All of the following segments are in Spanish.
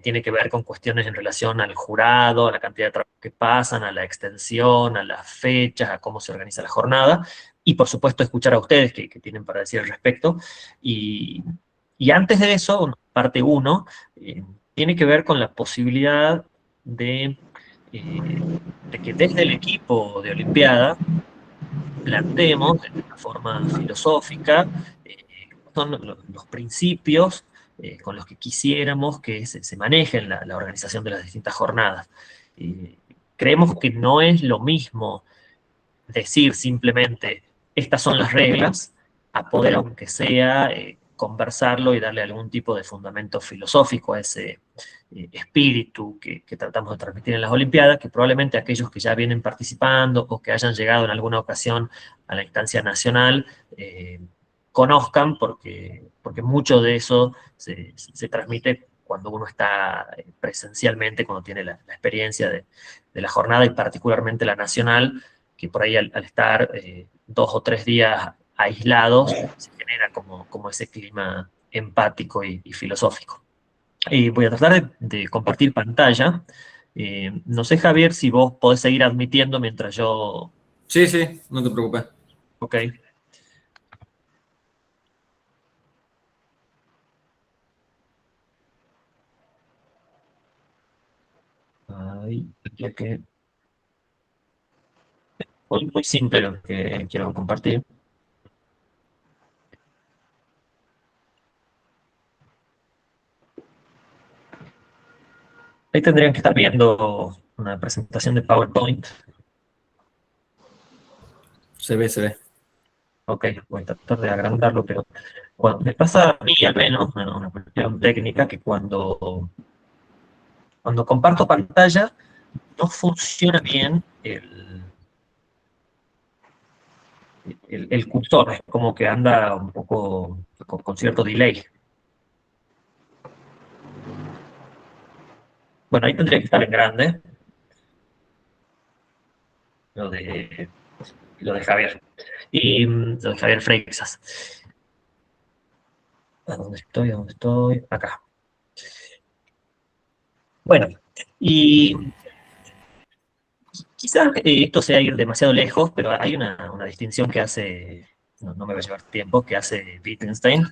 tiene que ver con cuestiones en relación al jurado, a la cantidad de trabajos que pasan, a la extensión, a las fechas, a cómo se organiza la jornada, y por supuesto escuchar a ustedes que tienen para decir al respecto. Y, y antes de eso, parte uno, tiene que ver con la posibilidad de que desde el equipo de Olimpiada planteemos de una forma filosófica son los principios con los que quisiéramos que se maneje la organización de las distintas jornadas. Creemos que no es lo mismo decir simplemente estas son las reglas, a poder, aunque sea, conversarlo y darle algún tipo de fundamento filosófico a ese espíritu que tratamos de transmitir en las Olimpiadas, que probablemente aquellos que ya vienen participando o que hayan llegado en alguna ocasión a la instancia nacional conozcan, porque mucho de eso se transmite cuando uno está presencialmente, cuando tiene la experiencia de la jornada y particularmente la nacional, que por ahí al estar 2 o 3 días aislados se genera como ese clima empático y filosófico. Voy a tratar de compartir pantalla. No sé, Javier, si vos podés seguir admitiendo mientras yo... Sí, sí, no te preocupes. Ok. Ahí, ya que... Muy simple lo que quiero compartir. Ahí tendrían que estar viendo una presentación de PowerPoint. Se ve, se ve. Ok, voy a tratar de agrandarlo, pero me pasa a mí al menos, bueno, una cuestión técnica, que cuando comparto pantalla no funciona bien el cursor, es como que anda un poco con cierto delay. Bueno, ahí tendría que estar en grande lo de Javier. Y lo de Javier Freixas. ¿A dónde estoy? ¿A dónde estoy? Acá. Bueno, y quizás esto sea ir demasiado lejos, pero hay una distinción que hace, no me va a llevar tiempo, que hace Wittgenstein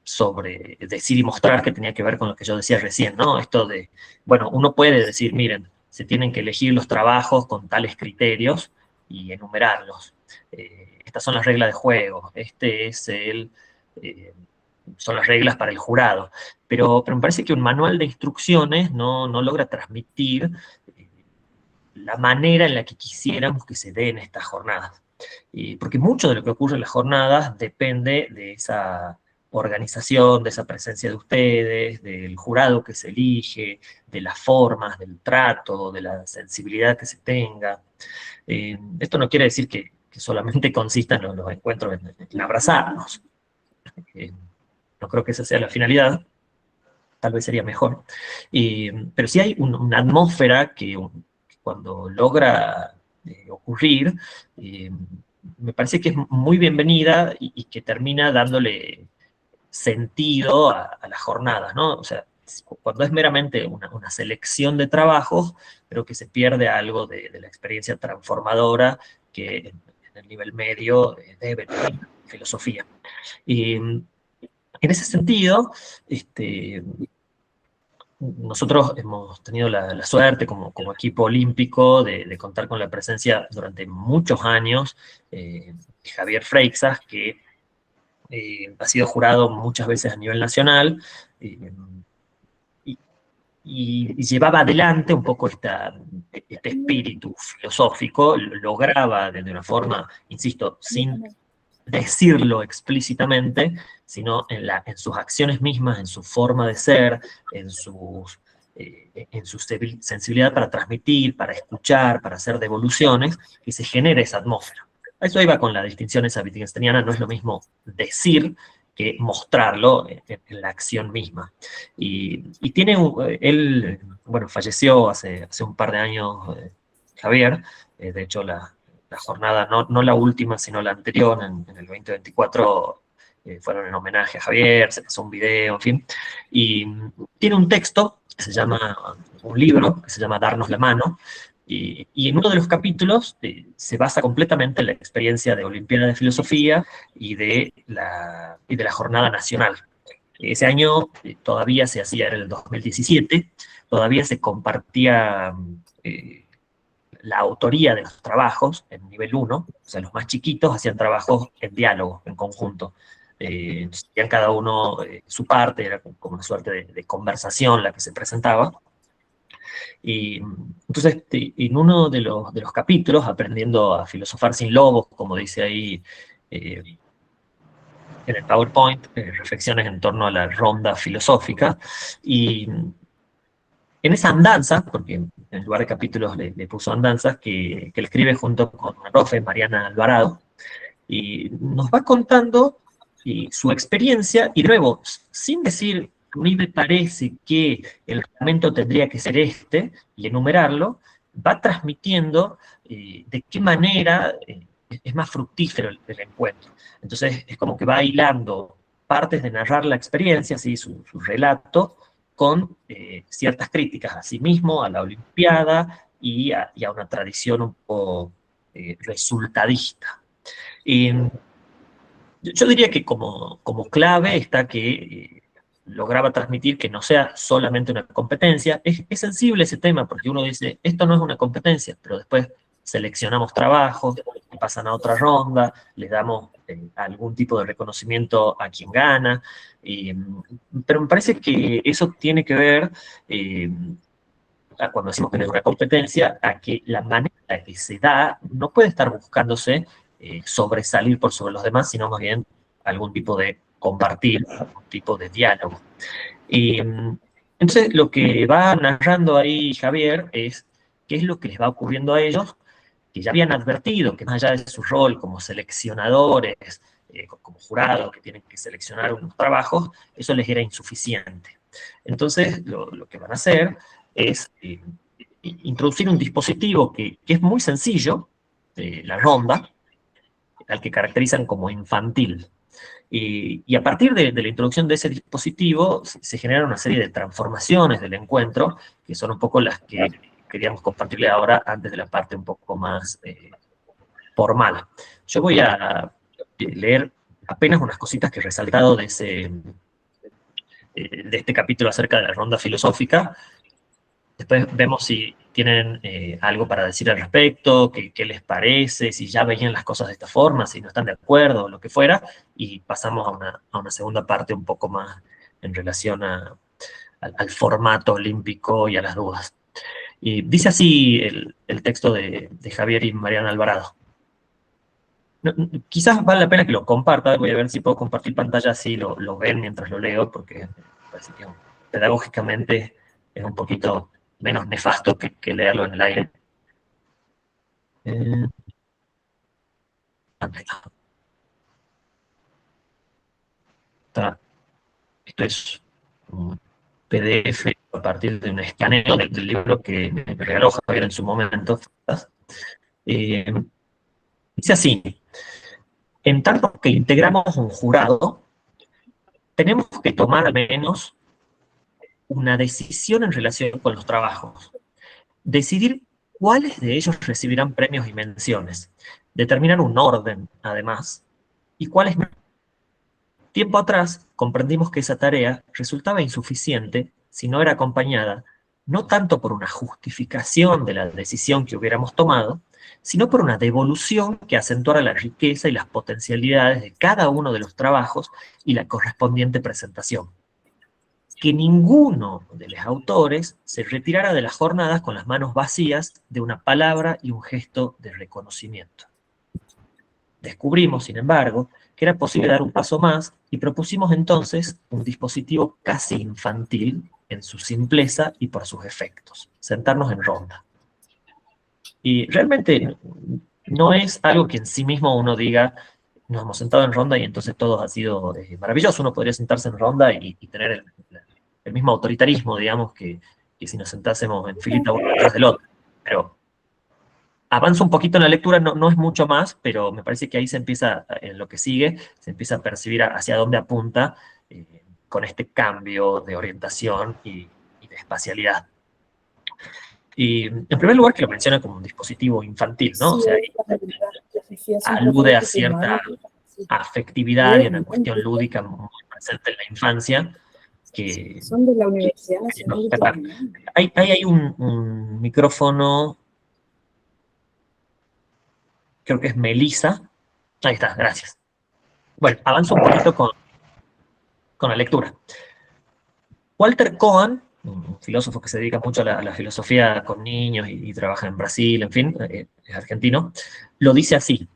sobre decir y mostrar, que tenía que ver con lo que yo decía recién, ¿no? Esto de, bueno, uno puede decir, miren, se tienen que elegir los trabajos con tales criterios y enumerarlos. Estas son las reglas de juego, este es son las reglas para el jurado. Pero me parece que un manual de instrucciones no logra transmitir la manera en la que quisiéramos que se den estas jornadas. Porque mucho de lo que ocurre en las jornadas depende de esa organización, de esa presencia de ustedes, del jurado que se elige, de las formas, del trato, de la sensibilidad que se tenga. Esto no quiere decir que solamente consistan los encuentros en abrazarnos. No creo que esa sea la finalidad, tal vez sería mejor. Pero sí hay una atmósfera que cuando logra ocurrir, eh, me parece que es muy bienvenida y que termina dándole sentido a las jornadas, ¿no? O sea, cuando es meramente una selección de trabajos, creo que se pierde algo de la experiencia transformadora que en el nivel medio debe tener filosofía. Y en ese sentido, nosotros hemos tenido la suerte como equipo olímpico de contar con la presencia durante muchos años de Javier Freixas, que ha sido jurado muchas veces a nivel nacional eh, y, y llevaba adelante un poco este espíritu filosófico, lo lograba de una forma, insisto, sin decirlo explícitamente, sino en sus acciones mismas, en su forma de ser, en su sensibilidad para transmitir, para escuchar, para hacer devoluciones, que se genere esa atmósfera. A eso iba con la distinción esa wittgensteiniana, no es lo mismo decir que mostrarlo en la acción misma. Y tiene, él, bueno, falleció hace un par de años, Javier, de hecho la jornada, no la última, sino la anterior, en el 2024, fueron en homenaje a Javier, se pasó un video, en fin. Y tiene un texto que se llama, un libro que se llama Darnos la mano, y en uno de los capítulos se basa completamente en la experiencia de Olimpiada de Filosofía y de la Jornada Nacional. Ese año todavía se hacía, era el 2017, todavía se compartía la autoría de los trabajos en nivel 1, o sea, los más chiquitos hacían trabajos en diálogo, en conjunto. Tenían cada uno su parte, era como una suerte de conversación la que se presentaba. Y entonces, en uno de los capítulos, aprendiendo a filosofar sin lobos, como dice ahí en el PowerPoint, reflexiones en torno a la ronda filosófica, y en esa andanza, porque en lugar de capítulos le puso andanzas, que le escribe junto con una profe, Mariana Alvarado, y nos va contando su experiencia, y luego, sin decir, a mí me parece que el reglamento tendría que ser este, y enumerarlo, va transmitiendo de qué manera es más fructífero el encuentro. Entonces, es como que va hilando partes de narrar la experiencia, ¿sí? su relato, con ciertas críticas a sí mismo, a la Olimpiada y a una tradición un poco resultadista. Yo diría que como clave está que lograba transmitir que no sea solamente una competencia. Es sensible ese tema porque uno dice, esto no es una competencia, pero después seleccionamos trabajos, pasan a otra ronda, les damos algún tipo de reconocimiento a quien gana, pero me parece que eso tiene que ver, cuando decimos que no es una competencia, a que la manera en que se da no puede estar buscándose sobresalir por sobre los demás, sino más bien algún tipo de compartir, algún tipo de diálogo. Y entonces lo que va narrando ahí Javier es qué es lo que les va ocurriendo a ellos, que ya habían advertido que más allá de su rol como seleccionadores, como jurados que tienen que seleccionar unos trabajos, eso les era insuficiente. Entonces lo que van a hacer es introducir un dispositivo que es muy sencillo, la ronda, al que caracterizan como infantil. Y a partir de la introducción de ese dispositivo se genera una serie de transformaciones del encuentro, que son un poco las que queríamos compartirle ahora antes de la parte un poco más formal. Yo voy a leer apenas unas cositas que he resaltado de este capítulo acerca de la ronda filosófica. Después vemos si tienen algo para decir al respecto, qué les parece, si ya veían las cosas de esta forma, si no están de acuerdo, o lo que fuera, y pasamos a una segunda parte un poco más en relación al formato olímpico y a las dudas. Y dice así el texto de Javier y Mariana Alvarado. Quizás vale la pena que lo comparta, voy a ver si puedo compartir pantalla así lo ven mientras lo leo, porque parece que pedagógicamente es un poquito menos nefasto que leerlo en el aire. Esto es un PDF a partir de un escaneo del libro que me regaló Javier en su momento. Dice así: en tanto que integramos un jurado, tenemos que tomar al menos una decisión en relación con los trabajos. Decidir cuáles de ellos recibirán premios y menciones. Determinar un orden, además, y cuáles no. Tiempo atrás comprendimos que esa tarea resultaba insuficiente si no era acompañada no tanto por una justificación de la decisión que hubiéramos tomado, sino por una devolución que acentuara la riqueza y las potencialidades de cada uno de los trabajos y la correspondiente presentación. Que ninguno de los autores se retirara de las jornadas con las manos vacías de una palabra y un gesto de reconocimiento. Descubrimos, sin embargo, que era posible dar un paso más y propusimos entonces un dispositivo casi infantil en su simpleza y por sus efectos: sentarnos en ronda. Y realmente no es algo que en sí mismo uno diga, nos hemos sentado en ronda y entonces todo ha sido maravilloso. Uno podría sentarse en ronda y tener el mismo autoritarismo, digamos, que si nos sentásemos en filita uno detrás del otro. Pero Avanza un poquito en la lectura, no es mucho más, pero me parece que ahí se empieza, en lo que sigue, se empieza a percibir hacia dónde apunta con este cambio de orientación y de espacialidad. Y en primer lugar que lo menciona como un dispositivo infantil, ¿no? O Sí, sea, es la realidad. La felicidad es un alude a proceso cierta primario. Sí. afectividad y una cuestión lúdica muy presente en la infancia Son de la Universidad que Nacional nos de escapa. Tucumán. Hay un micrófono, creo que es Melissa. Ahí está, gracias. Bueno, avanzo un poquito con la lectura. Walter Cohen, un filósofo que se dedica mucho a la filosofía con niños y trabaja en Brasil, en fin, es argentino, lo dice así: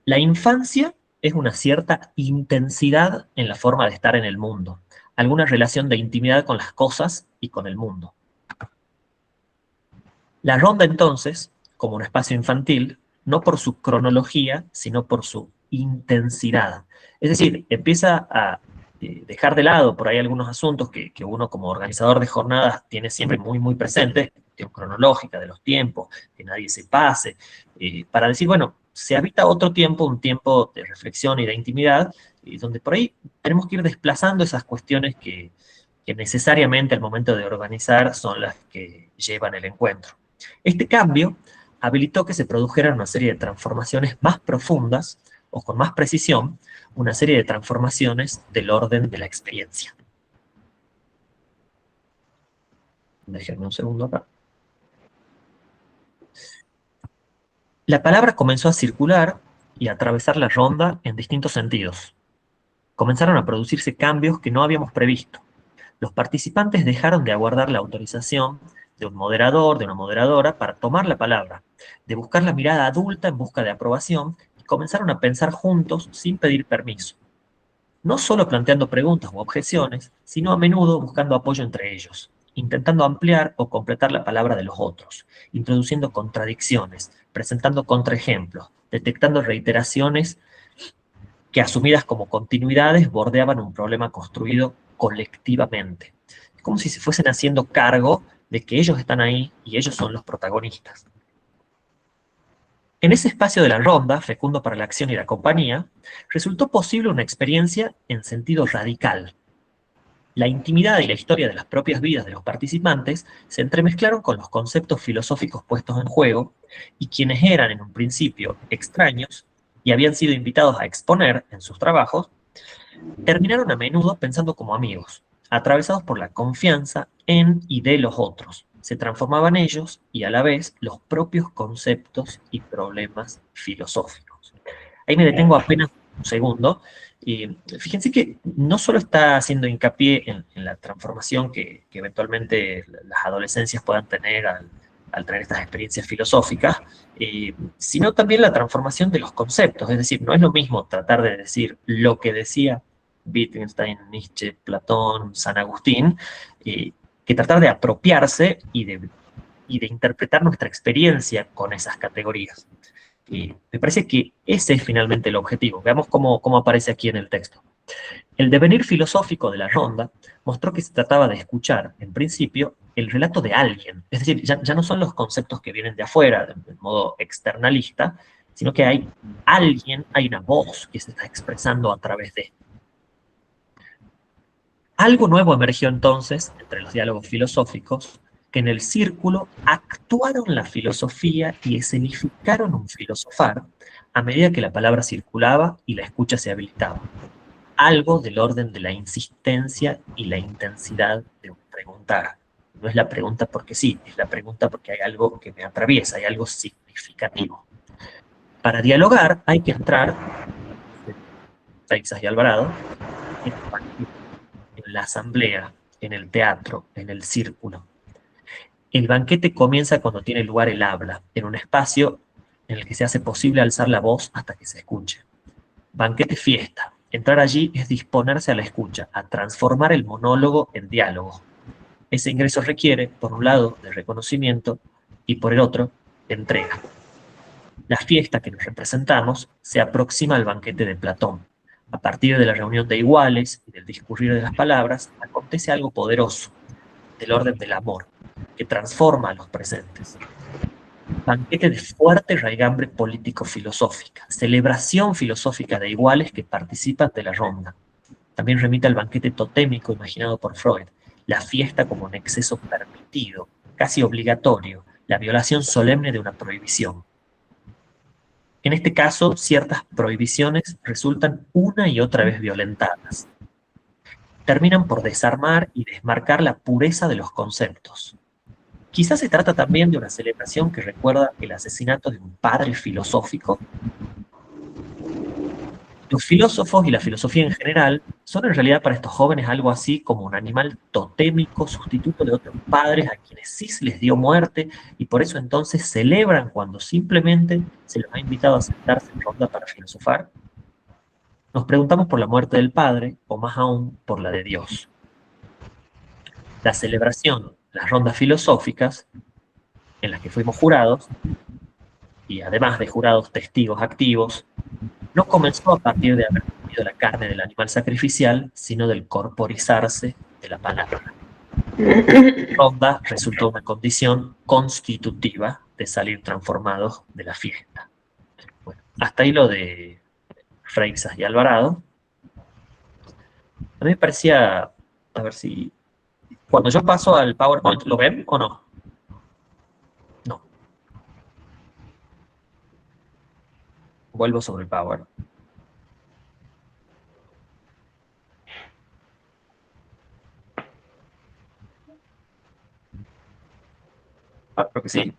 la infancia es una cierta intensidad en la forma de estar en el mundo, alguna relación de intimidad con las cosas y con el mundo. La ronda entonces, como un espacio infantil, no por su cronología, sino por su intensidad. Es decir, empieza a dejar de lado por ahí algunos asuntos que uno como organizador de jornadas tiene siempre muy presentes, cuestión cronológica de los tiempos, que nadie se pase, para decir, bueno, se habita otro tiempo, un tiempo de reflexión y de intimidad, donde por ahí tenemos que ir desplazando esas cuestiones que necesariamente al momento de organizar son las que llevan el encuentro. Este cambio habilitó que se produjeran una serie de transformaciones más profundas o con más precisión, una serie de transformaciones del orden de la experiencia. Déjenme un segundo acá. La palabra comenzó a circular y a atravesar la ronda en distintos sentidos. Comenzaron a producirse cambios que no habíamos previsto. Los participantes dejaron de aguardar la autorización de un moderador, de una moderadora, para tomar la palabra, de buscar la mirada adulta en busca de aprobación, y comenzaron a pensar juntos sin pedir permiso. No solo planteando preguntas u objeciones, sino a menudo buscando apoyo entre ellos, intentando ampliar o completar la palabra de los otros, introduciendo contradicciones, presentando contraejemplos, detectando reiteraciones que asumidas como continuidades bordeaban un problema construido colectivamente. Es como si se fuesen haciendo cargo de que ellos están ahí y ellos son los protagonistas. En ese espacio de la ronda, fecundo para la acción y la compañía, resultó posible una experiencia en sentido radical. La intimidad y la historia de las propias vidas de los participantes se entremezclaron con los conceptos filosóficos puestos en juego, y quienes eran en un principio extraños y habían sido invitados a exponer en sus trabajos, terminaron a menudo pensando como amigos, atravesados por la confianza en y de los otros. Se transformaban ellos y a la vez los propios conceptos y problemas filosóficos. Ahí me detengo apenas un segundo. Y fíjense que no solo está haciendo hincapié en la transformación que eventualmente las adolescencias puedan tener al tener estas experiencias filosóficas, sino también la transformación de los conceptos. Es decir, no es lo mismo tratar de decir lo que decía Wittgenstein, Nietzsche, Platón, San Agustín, que tratar de apropiarse y de interpretar nuestra experiencia con esas categorías. Me parece que ese es finalmente el objetivo. Veamos cómo aparece aquí en el texto. El devenir filosófico de la ronda mostró que se trataba de escuchar, en principio, el relato de alguien. Es decir, ya no son los conceptos que vienen de afuera, de modo externalista, sino que hay alguien, hay una voz que se está expresando a través de. Algo nuevo emergió entonces entre los diálogos filosóficos, que en el círculo actuaron la filosofía y escenificaron un filosofar a medida que la palabra circulaba y la escucha se habilitaba. Algo del orden de la insistencia y la intensidad de un preguntar. No es la pregunta porque sí, es la pregunta porque hay algo que me atraviesa, hay algo significativo. Para dialogar hay que entrar, Freixas y Alvarado, en la asamblea, en el teatro, en el círculo. El banquete comienza cuando tiene lugar el habla, en un espacio en el que se hace posible alzar la voz hasta que se escuche. Banquete fiesta. Entrar allí es disponerse a la escucha, a transformar el monólogo en diálogo. Ese ingreso requiere, por un lado, de reconocimiento y por el otro, de entrega. La fiesta que nos representamos se aproxima al banquete de Platón. A partir de la reunión de iguales y del discurrir de las palabras, acontece algo poderoso, del orden del amor, que transforma a los presentes. banquete de fuerte raigambre político-filosófica, celebración filosófica de iguales que participan de la ronda. También remite al banquete totémico imaginado por Freud, la fiesta como un exceso permitido, casi obligatorio, la violación solemne de una prohibición. En este caso, ciertas prohibiciones resultan una y otra vez violentadas. Terminan por desarmar y desmarcar la pureza de los conceptos. Quizás se trata también de una celebración que recuerda el asesinato de un padre filosófico. Los filósofos y la filosofía en general son en realidad para estos jóvenes algo así como un animal totémico, sustituto de otros padres a quienes sí se les dio muerte y por eso entonces celebran cuando simplemente se los ha invitado a sentarse en ronda para filosofar. Nos preguntamos por la muerte del padre o más aún por la de Dios. La celebración, las rondas filosóficas en las que fuimos jurados y además de jurados testigos activos, no comenzó a partir de haber comido la carne del animal sacrificial, sino del corporizarse de la palabra. Ronda resultó una condición constitutiva de salir transformados de la fiesta. Bueno, hasta ahí lo de Freixas y Alvarado. A mí me parecía, a ver si, cuando yo paso al PowerPoint, ¿lo ven o no? No. Vuelvo sobre el Power. Creo que sí.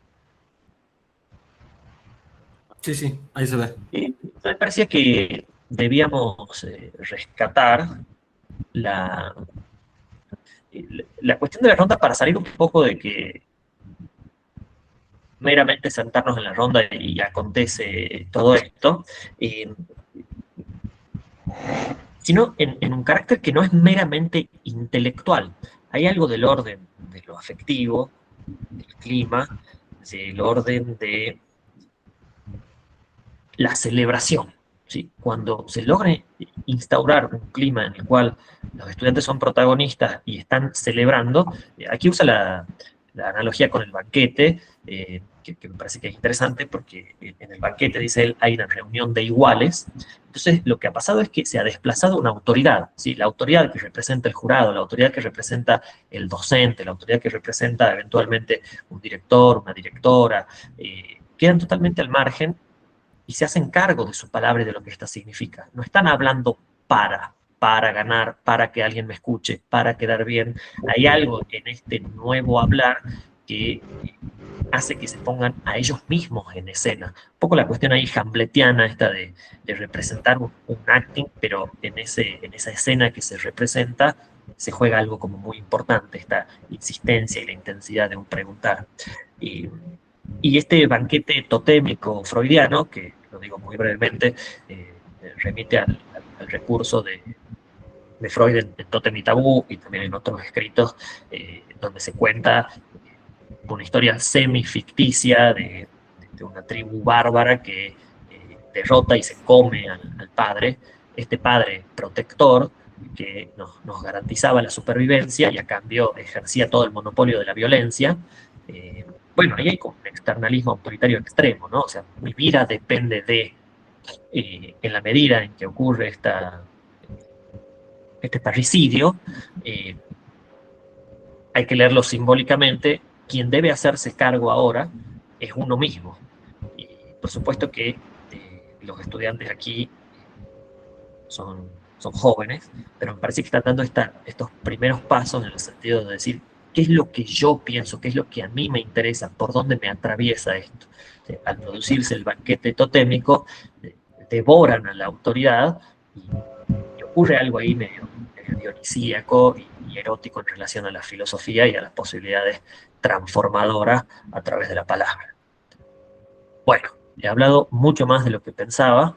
Sí, sí, ahí se ve. Me parecía que debíamos rescatar la cuestión de la ronda para salir un poco de que meramente sentarnos en la ronda y acontece todo esto, eh, sino en un carácter que no es meramente intelectual. Hay algo del orden de lo afectivo, del clima, del orden de la celebración. ¿Sí? Cuando se logre instaurar un clima en el cual los estudiantes son protagonistas y están celebrando, aquí usa la analogía con el banquete, que me parece que es interesante porque en el banquete, dice él, hay una reunión de iguales. Entonces, lo que ha pasado es que se ha desplazado una autoridad, ¿sí? La autoridad que representa el jurado, la autoridad que representa el docente, la autoridad que representa eventualmente un director, una directora, quedan totalmente al margen y se hacen cargo de su palabra y de lo que ésta significa. No están hablando para ganar, para que alguien me escuche, para quedar bien. Hay algo en este nuevo hablar que hace que se pongan a ellos mismos en escena. Un poco la cuestión ahí hamletiana esta de representar un acting, pero en esa escena que se representa se juega algo como muy importante, esta insistencia y la intensidad de un preguntar. Y este banquete totémico freudiano, que lo digo muy brevemente, remite al recurso de Freud en Tótem y Tabú y también en otros escritos donde se cuenta una historia semi-ficticia de una tribu bárbara que derrota y se come al padre, este padre protector que nos garantizaba la supervivencia y a cambio ejercía todo el monopolio de la violencia. Bueno, ahí hay como un externalismo autoritario extremo, ¿no? O sea, mi vida depende de, en la medida en que ocurre este parricidio, hay que leerlo simbólicamente, quien debe hacerse cargo ahora es uno mismo. Y por supuesto que los estudiantes aquí son jóvenes, pero me parece que están dando estos primeros pasos en el sentido de decir, ¿qué es lo que yo pienso? ¿Qué es lo que a mí me interesa? ¿Por dónde me atraviesa esto? Al producirse el banquete totémico, devoran a la autoridad y ocurre algo ahí medio dionisíaco y erótico en relación a la filosofía y a las posibilidades transformadoras a través de la palabra. Bueno, he hablado mucho más de lo que pensaba.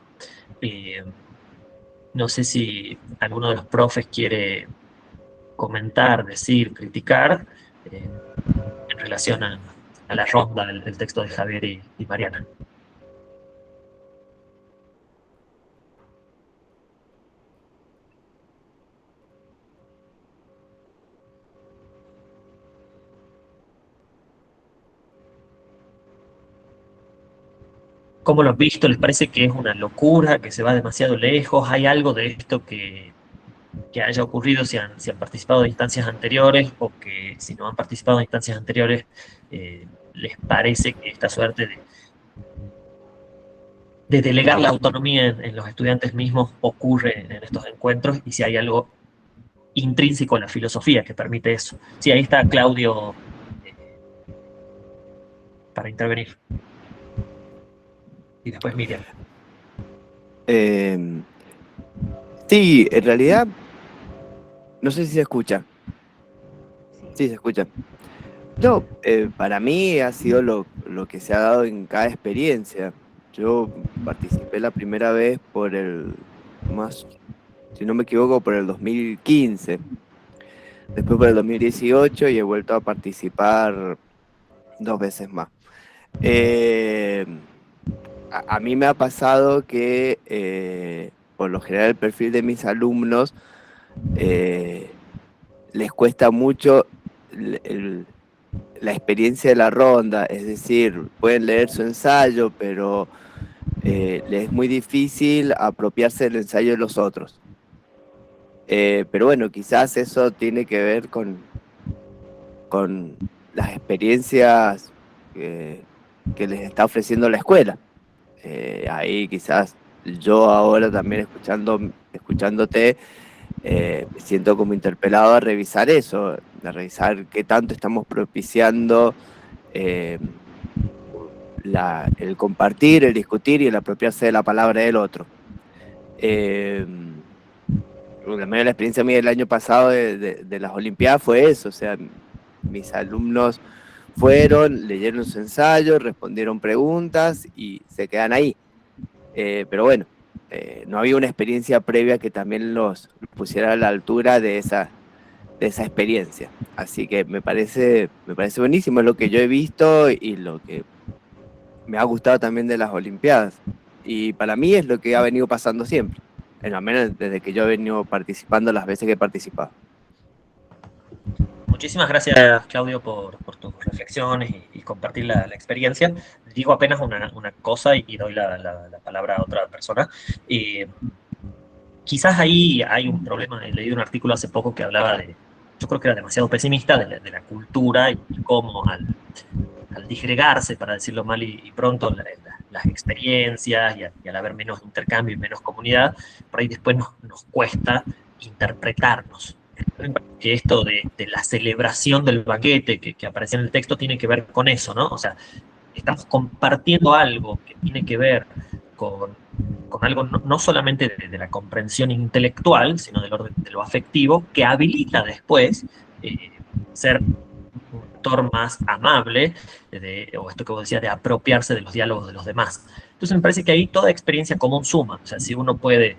No sé si alguno de los profes quiere comentar, decir, criticar en relación a la ronda del texto de Javier y Mariana. ¿Cómo lo han visto? ¿Les parece que es una locura, que se va demasiado lejos? ¿Hay algo de esto que haya ocurrido si han participado de instancias anteriores, o que si no han participado de instancias anteriores, les parece que esta suerte de delegar la autonomía en los estudiantes mismos ocurre en estos encuentros, y si hay algo intrínseco en la filosofía que permite eso? Sí, ahí está Claudio para intervenir. Y después Miriam. Sí, en realidad, no sé si se escucha. Sí, se escucha. No, para mí ha sido lo que se ha dado en cada experiencia. Yo participé la primera vez si no me equivoco, por el 2015. Después por el 2018 y he vuelto a participar 2 veces más. A mí me ha pasado que por lo general el perfil de mis alumnos les cuesta mucho la experiencia de la ronda, es decir, pueden leer su ensayo, pero les es muy difícil apropiarse del ensayo de los otros. Pero bueno, quizás eso tiene que ver con las experiencias que les está ofreciendo la escuela. Ahí quizás yo ahora también escuchándote, me siento como interpelado a revisar eso, a revisar qué tanto estamos propiciando el compartir, el discutir y el apropiarse de la palabra del otro. La experiencia mía del año pasado de las Olimpiadas fue eso, o sea, mis alumnos fueron, leyeron su ensayo, respondieron preguntas y se quedan ahí. Pero bueno, no había una experiencia previa que también los pusiera a la altura de esa experiencia. Así que me parece buenísimo, es lo que yo he visto y lo que me ha gustado también de las Olimpiadas. Y para mí es lo que ha venido pasando siempre, al menos desde que yo he venido participando las veces que he participado. Muchísimas gracias, Claudio, por tus reflexiones y compartir la experiencia. Digo apenas una cosa y doy la palabra a otra persona. Quizás ahí hay un problema. He leído un artículo hace poco que hablaba yo creo que era demasiado pesimista, de la cultura, y cómo al disgregarse, para decirlo mal y pronto, las experiencias y al haber menos intercambio y menos comunidad, por ahí después nos cuesta interpretarnos. Que esto de la celebración del banquete que aparecía en el texto tiene que ver con eso, ¿no? O sea, estamos compartiendo algo que tiene que ver con algo no solamente de la comprensión intelectual, sino del orden de lo afectivo, que habilita después ser un actor más amable, o esto que vos decías, de apropiarse de los diálogos de los demás. Entonces me parece que ahí toda experiencia común suma. O sea, si uno puede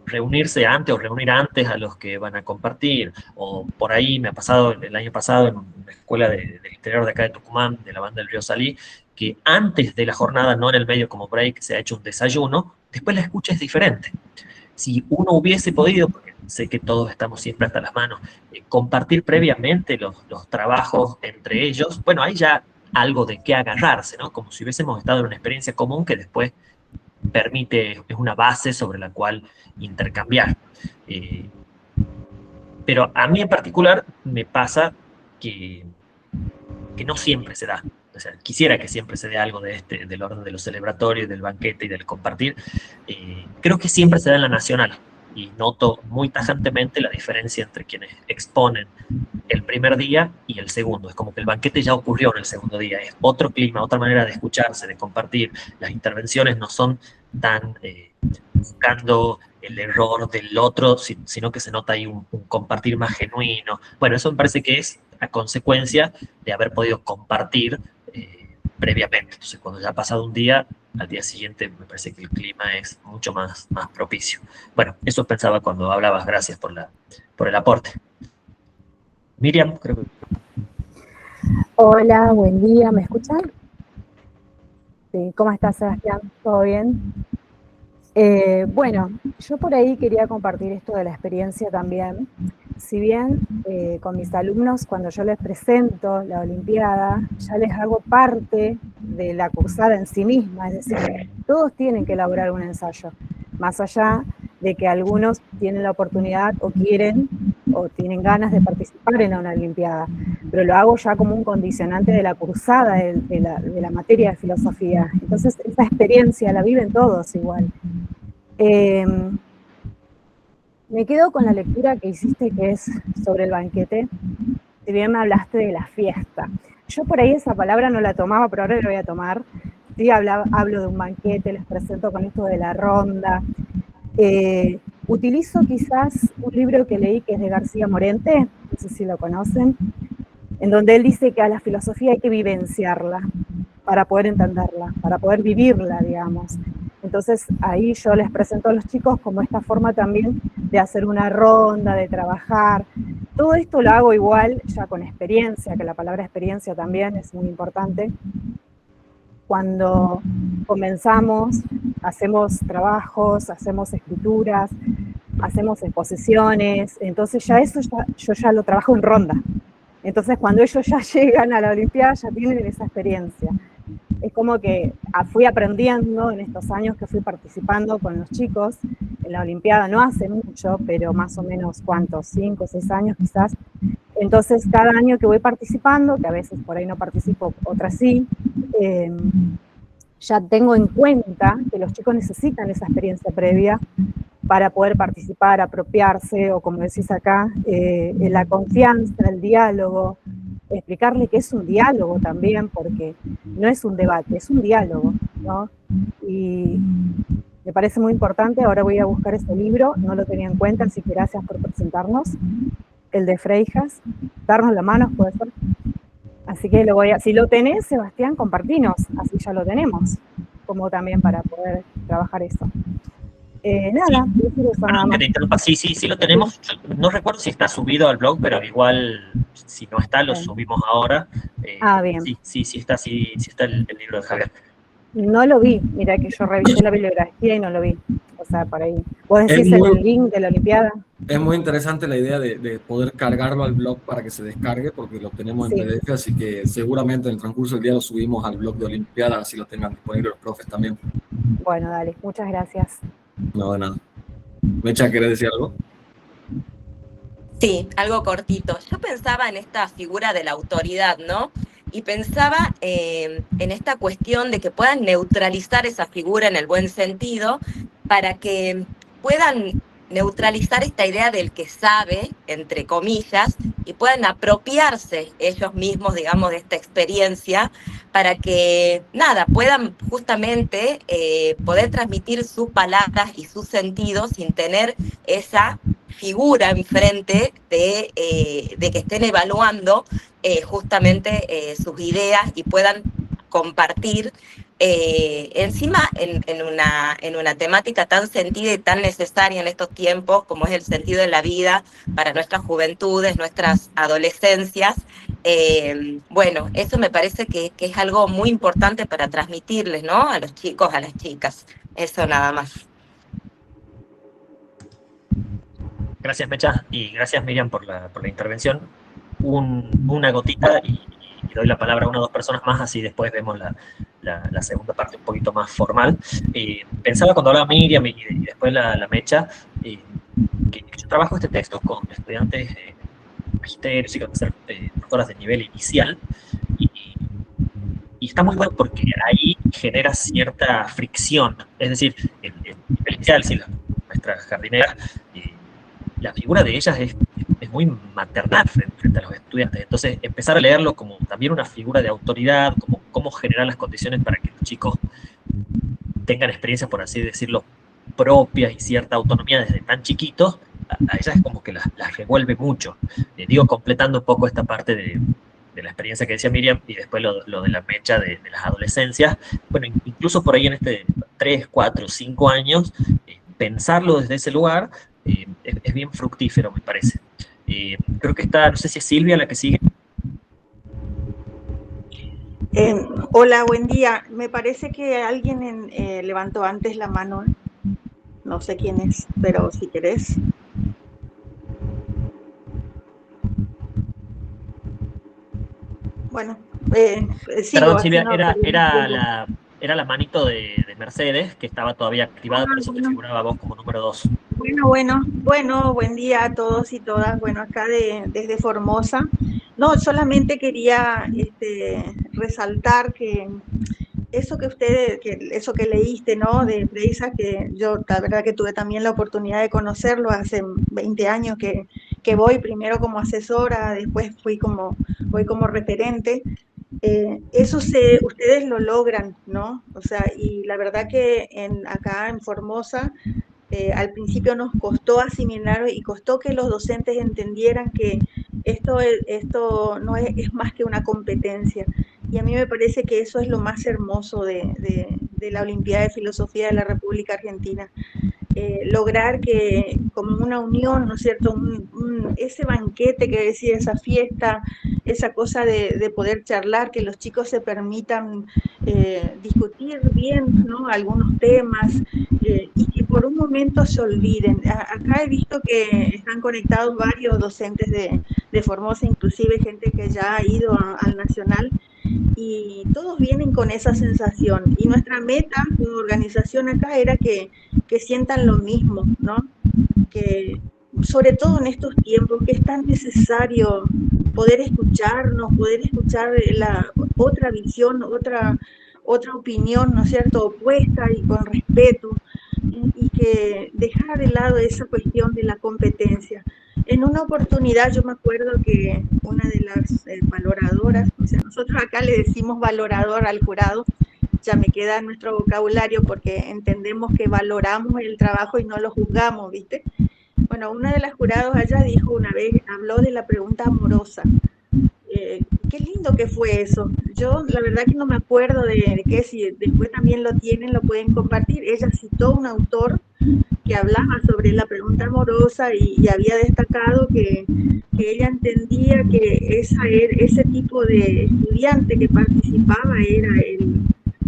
reunirse antes o reunir antes a los que van a compartir, o por ahí me ha pasado el año pasado en una escuela del interior de acá de Tucumán, de la banda del Río Salí, que antes de la jornada, no en el medio como break, se ha hecho un desayuno, después la escucha es diferente. Si uno hubiese podido, porque sé que todos estamos siempre hasta las manos, compartir previamente los trabajos entre ellos, bueno, hay ya algo de qué agarrarse, ¿no? Como si hubiésemos estado en una experiencia común que después permite, es una base sobre la cual intercambiar. Pero a mí en particular me pasa que no siempre se da. O sea, quisiera que siempre se dé algo del orden de lo celebratorio, del banquete y del compartir. Creo que siempre se da en la nacional, y noto muy tajantemente la diferencia entre quienes exponen el primer día y el segundo. Es como que el banquete ya ocurrió en el segundo día, es otro clima, otra manera de escucharse, de compartir. Las intervenciones no son tan buscando el error del otro, sino que se nota ahí un compartir más genuino. Bueno, eso me parece que es a consecuencia de haber podido compartir previamente. Entonces, cuando ya ha pasado un día, al día siguiente me parece que el clima es mucho más propicio. Bueno, eso pensaba cuando hablabas. Gracias por el aporte. Miriam, creo que... Hola, buen día, ¿me escuchan? Sí, ¿cómo estás, Sebastián? ¿Todo bien? Bueno, yo por ahí quería compartir esto de la experiencia también. si bien con mis alumnos, cuando yo les presento la Olimpiada, ya les hago parte de la cursada en sí misma, es decir, todos tienen que elaborar un ensayo, más allá de que algunos tienen la oportunidad o quieren o tienen ganas de participar en una Olimpiada, pero lo hago ya como un condicionante de la cursada de la materia de filosofía. Entonces, esa experiencia la viven todos igual. Me quedo con la lectura que hiciste, que es sobre el banquete. Si bien me hablaste de la fiesta. Yo por ahí esa palabra no la tomaba, pero ahora la voy a tomar. Sí, hablo de un banquete, les presento con esto de la ronda. Utilizo quizás un libro que leí que es de García Morente, no sé si lo conocen, en donde él dice que a la filosofía hay que vivenciarla para poder entenderla, para poder vivirla, digamos. Entonces ahí yo les presento a los chicos como esta forma también de hacer una ronda, de trabajar. Todo esto lo hago igual ya con experiencia, que la palabra experiencia también es muy importante. Cuando comenzamos, hacemos trabajos, hacemos escrituras, hacemos exposiciones, entonces ya eso yo ya lo trabajo en ronda. Entonces cuando ellos ya llegan a la Olimpiada ya tienen esa experiencia. Es como que fui aprendiendo en estos años que fui participando con los chicos en la Olimpiada, no hace mucho, pero más o menos, ¿cuántos? 5 o 6 años quizás. Entonces, cada año que voy participando, que a veces por ahí no participo, otras sí, ya tengo en cuenta que los chicos necesitan esa experiencia previa para poder participar, apropiarse, o como decís acá, la confianza, el diálogo, explicarle que es un diálogo también, porque no es un debate, es un diálogo, ¿no? Y me parece muy importante, ahora voy a buscar este libro, no lo tenía en cuenta, así que gracias por presentarnos, el de Freyjas, darnos la mano, puede ser. Así que si lo tenés, Sebastián, compartinos, así ya lo tenemos, como también para poder trabajar eso. Nada, sí. Nada más. Que te interrumpa. Sí, lo tenemos. No recuerdo si está subido al blog, pero igual, si no está, lo subimos ahora. Bien. Sí está el libro de Javier. No lo vi, mira que yo revisé la bibliografía y no lo vi. O sea, por ahí. ¿Vos decís en el link de la Olimpiada? Es muy interesante la idea de poder cargarlo al blog para que se descargue, porque lo tenemos en PDF, así que seguramente en el transcurso del día lo subimos al blog de Olimpiada, así lo tengan disponible los profes también. Bueno, dale, muchas gracias. No, de nada. Mecha, ¿querés decir algo? Sí, algo cortito. Yo pensaba en esta figura de la autoridad, ¿no? Y pensaba en esta cuestión de que puedan neutralizar esa figura en el buen sentido para que puedan neutralizar esta idea del que sabe, entre comillas, y puedan apropiarse ellos mismos, digamos, de esta experiencia para que, nada, puedan justamente poder transmitir sus palabras y sus sentidos sin tener esa figura enfrente de que estén evaluando justamente sus ideas y puedan compartir encima en una temática tan sentida y tan necesaria en estos tiempos como es el sentido de la vida para nuestras juventudes, nuestras adolescencias. Bueno, eso me parece que es algo muy importante para transmitirles, ¿no? A los chicos, a las chicas. Eso nada más. Gracias, Mecha, y gracias, Miriam, por la intervención. Una gotita y doy la palabra a 1 o 2 personas más, así después vemos la segunda parte un poquito más formal. Pensaba cuando hablaba Miriam y después la Mecha, que yo trabajo este texto con estudiantes de magisterio, sí, con ser doctoras de nivel inicial, y está muy bueno porque ahí genera cierta fricción. Es decir, el nivel inicial, si nuestras jardineras, la figura de ellas es muy maternal frente a los estudiantes. Entonces, empezar a leerlo como también una figura de autoridad, como cómo generar las condiciones para que los chicos tengan experiencias, por así decirlo, propias y cierta autonomía desde tan chiquitos, a ellas es como que las revuelve mucho. Digo, completando un poco esta parte de la experiencia que decía Miriam y después lo de la Mecha de las adolescencias. Bueno, incluso por ahí en 3, 4, 5 años, pensarlo desde ese lugar es bien fructífero, me parece. Creo que está, no sé si es Silvia la que sigue. Hola, buen día. Me parece que alguien levantó antes la mano. No sé quién es, pero si querés. bueno, Perdón, sigo. Silvia, No, era la manito de Mercedes, que estaba todavía activada, por eso te bueno. figuraba vos como número 2. Bueno, buen día a todos y todas. Bueno, acá desde Formosa. No, solamente quería resaltar que eso eso que leíste, ¿no? De Freisa, que yo la verdad que tuve también la oportunidad de conocerlo hace 20 años que voy, primero como asesora, después voy como referente. Ustedes lo logran, ¿no? O sea, y la verdad que acá en Formosa, al principio nos costó asimilar y costó que los docentes entendieran que esto no es más que una competencia. Y a mí me parece que eso es lo más hermoso de la Olimpiada de Filosofía de la República Argentina. Lograr que como una unión, ¿no es cierto? Ese banquete que decía, esa fiesta, esa cosa de poder charlar, que los chicos se permitan discutir bien, ¿no? Algunos temas y que por un momento se olviden. Acá he visto que están conectados varios docentes de Formosa, inclusive gente que ya ha ido al Nacional, y todos vienen con esa sensación. Y nuestra meta como organización acá era que sientan lo mismo, ¿no? Que sobre todo en estos tiempos que es tan necesario poder escucharnos, poder escuchar la otra visión, otra opinión, ¿no es cierto?, opuesta y con respeto, y que dejar de lado esa cuestión de la competencia. En una oportunidad yo me acuerdo que una de las valoradoras, o sea, nosotros acá le decimos valorador al jurado, ya me queda en nuestro vocabulario porque entendemos que valoramos el trabajo y no lo juzgamos, ¿viste? Bueno, una de las jurados allá dijo una vez, habló de la pregunta amorosa. Qué lindo que fue eso. Yo la verdad que no me acuerdo de qué, si después también lo tienen, lo pueden compartir. Ella citó un autor que hablaba sobre la pregunta amorosa y había destacado que ella entendía que ese tipo de estudiante que participaba era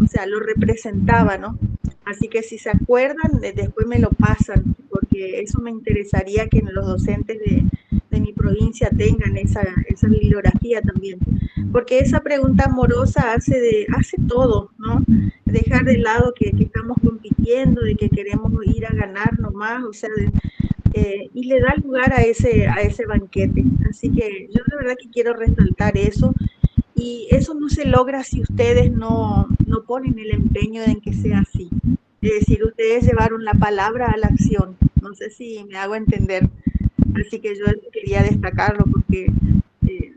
o sea, lo representaba, ¿no? Así que si se acuerdan, después me lo pasan, porque eso me interesaría que los docentes de mi provincia tengan esa bibliografía también. Porque esa pregunta amorosa hace todo, ¿no? Dejar de lado que estamos compitiendo, de que queremos ir a ganar nomás, o sea, y le da lugar a ese banquete. Así que yo de verdad que quiero resaltar eso. Y eso no se logra si ustedes no ponen el empeño en que sea así. Es decir, ustedes llevaron la palabra a la acción. No sé si me hago entender. Así que yo quería destacarlo porque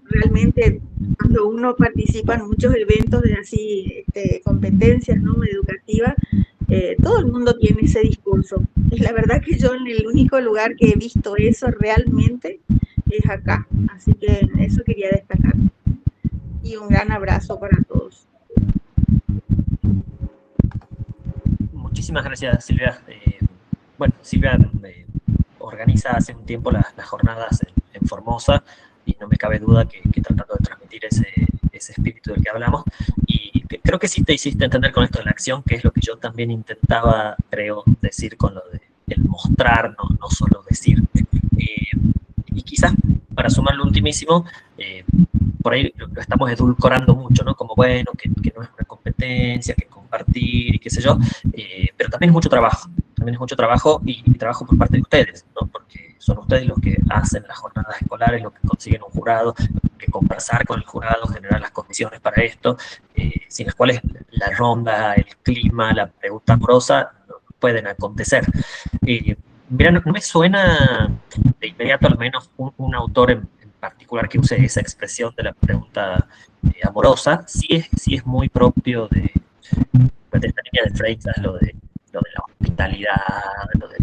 realmente cuando uno participa en muchos eventos de así competencias, ¿no?, educativas, todo el mundo tiene ese discurso. Y la verdad que yo en el único lugar que he visto eso realmente es acá. Así que eso quería destacar. Y un gran abrazo para todos. Muchísimas gracias, Silvia. Bueno, Silvia organiza hace un tiempo las jornadas en Formosa y no me cabe duda que tratando de transmitir ese espíritu del que hablamos, y creo que sí te hiciste entender con esto de la acción, que es lo que yo también intentaba, creo, decir con lo de el mostrar, no solo decir. Y quizás, para sumar lo ultimísimo, por ahí lo estamos edulcorando mucho, ¿no? Como, bueno, que no es una competencia, que compartir y qué sé yo, pero también es mucho trabajo y trabajo por parte de ustedes, ¿no? Porque son ustedes los que hacen las jornadas escolares, los que consiguen un jurado, que conversar con el jurado, generar las condiciones para esto, sin las cuales la ronda, el clima, la pregunta amorosa no pueden acontecer. Mira, no me suena de inmediato al menos un autor en particular que use esa expresión de la pregunta amorosa. Sí es muy propio de esta línea de Freitas, lo de la hospitalidad, lo de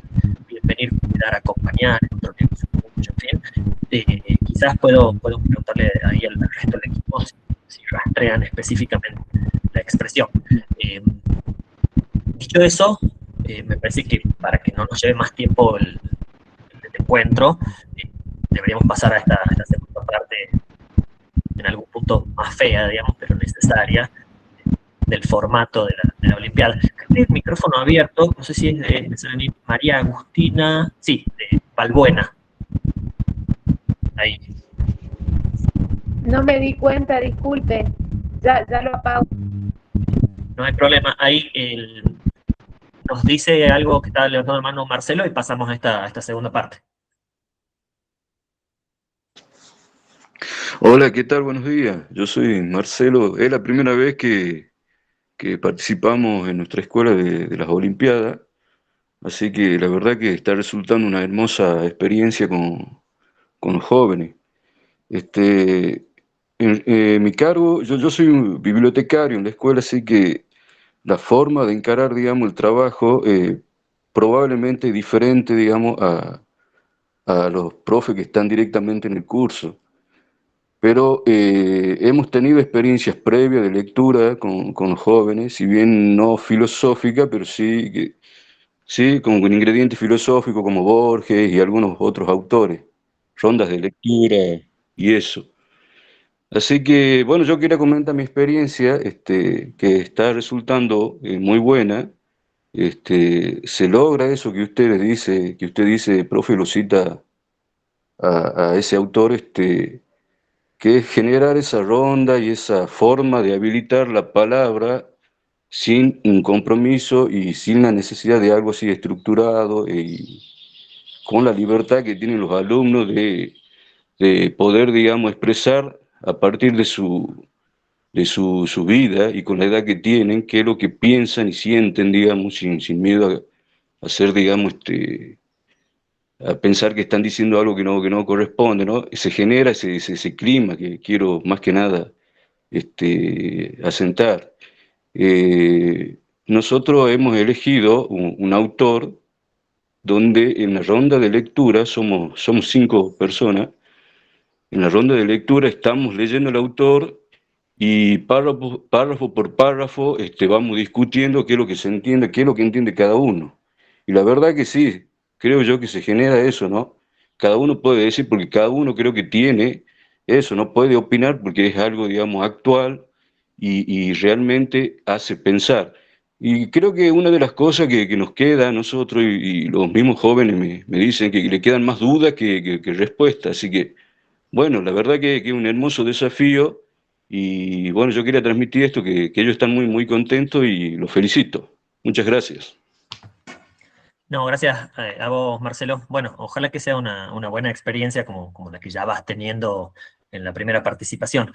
venir, cuidar, acompañar, en fin. Quizás puedo preguntarle ahí al resto del equipo si rastrean específicamente la expresión. Dicho eso, me parece que para que no nos lleve más tiempo el encuentro, deberíamos pasar a esta segunda parte, en algún punto más fea, digamos, pero necesaria, del formato de la Olimpiada. El micrófono abierto, no sé si es de María Agustina, sí, de Balbuena. Ahí. No me di cuenta, disculpe. Ya lo apago. No hay problema. Ahí nos dice algo que está levantando la mano Marcelo y pasamos a esta segunda parte. Hola, ¿qué tal? Buenos días. Yo soy Marcelo. Es la primera vez que participamos en nuestra escuela de las Olimpiadas, así que la verdad que está resultando una hermosa experiencia con los jóvenes. Mi cargo, yo soy un bibliotecario en la escuela, así que la forma de encarar, digamos, el trabajo probablemente diferente, digamos, a los profes que están directamente en el curso. Pero hemos tenido experiencias previas de lectura con los jóvenes, si bien no filosófica, pero sí, sí como con ingredientes filosóficos como Borges y algunos otros autores, rondas de lectura y eso. Así que, bueno, yo quería comentar mi experiencia, que está resultando muy buena. Se logra eso que usted dice, profe, lo cita a ese autor, que es generar esa ronda y esa forma de habilitar la palabra sin un compromiso y sin la necesidad de algo así estructurado y con la libertad que tienen los alumnos de poder, digamos, expresar a partir de su vida y con la edad que tienen, qué es lo que piensan y sienten, digamos, sin miedo a ser, digamos, a pensar que están diciendo algo que no corresponde, ¿no? Se genera ese clima que quiero más que nada asentar. Nosotros hemos elegido un autor donde en la ronda de lectura somos 5 personas. En la ronda de lectura estamos leyendo el autor y párrafo por párrafo vamos discutiendo qué es lo que se entiende, qué es lo que entiende cada uno. Y la verdad que sí, creo yo que se genera eso, ¿no? Cada uno puede decir, porque cada uno creo que tiene eso, no puede opinar porque es algo, digamos, actual y realmente hace pensar. Y creo que una de las cosas que nos queda a nosotros y los mismos jóvenes me dicen que le quedan más dudas que respuestas, así que, bueno, la verdad que es un hermoso desafío y bueno, yo quería transmitir esto, que ellos están muy, muy contentos y los felicito. Muchas gracias. No, gracias a vos, Marcelo. Bueno, ojalá que sea una buena experiencia como la que ya vas teniendo en la primera participación.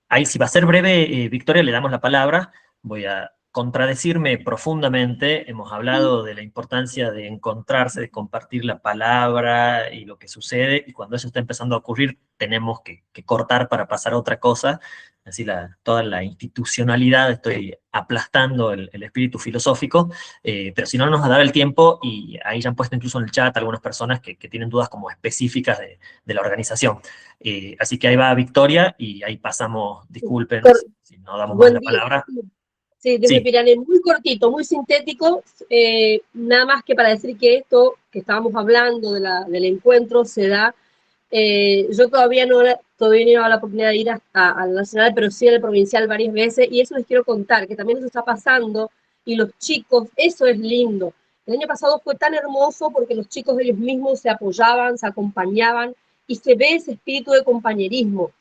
Ahí, si va a ser breve, Victoria, le damos la palabra. Voy a contradecirme profundamente. Hemos hablado de la importancia de encontrarse, de compartir la palabra y lo que sucede, y cuando eso está empezando a ocurrir, tenemos que cortar para pasar a otra cosa. Así toda la institucionalidad, estoy aplastando el espíritu filosófico, pero si no nos va a dar el tiempo, y ahí ya han puesto incluso en el chat algunas personas que tienen dudas como específicas de la organización. Así que ahí va Victoria y ahí pasamos, disculpen si no damos más la palabra. Sí, desde Pirané, muy cortito, muy sintético, nada más que para decir que esto que estábamos hablando del encuentro se da, yo todavía no he dado la oportunidad de ir al nacional, pero sí al provincial varias veces, y eso les quiero contar, que también eso está pasando, y los chicos, eso es lindo. El año pasado fue tan hermoso porque los chicos ellos mismos se apoyaban, se acompañaban, y se ve ese espíritu de compañerismo.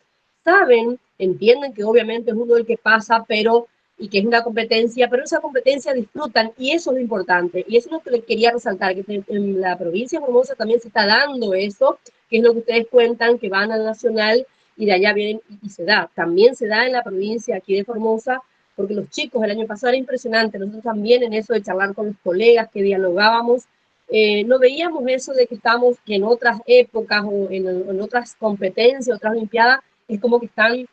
Saben, entienden que obviamente es uno el que pasa, y que es una competencia, pero esa competencia disfrutan, y eso es lo importante, y eso es lo que les quería resaltar, que en la provincia de Formosa también se está dando eso, que es lo que ustedes cuentan, que van al nacional, y de allá vienen, y se da, también se da en la provincia aquí de Formosa, porque los chicos el año pasado era impresionante, nosotros también en eso de charlar con los colegas, que dialogábamos, no veíamos eso de que estamos, que en otras épocas, o en otras competencias, otras olimpiadas, es como que están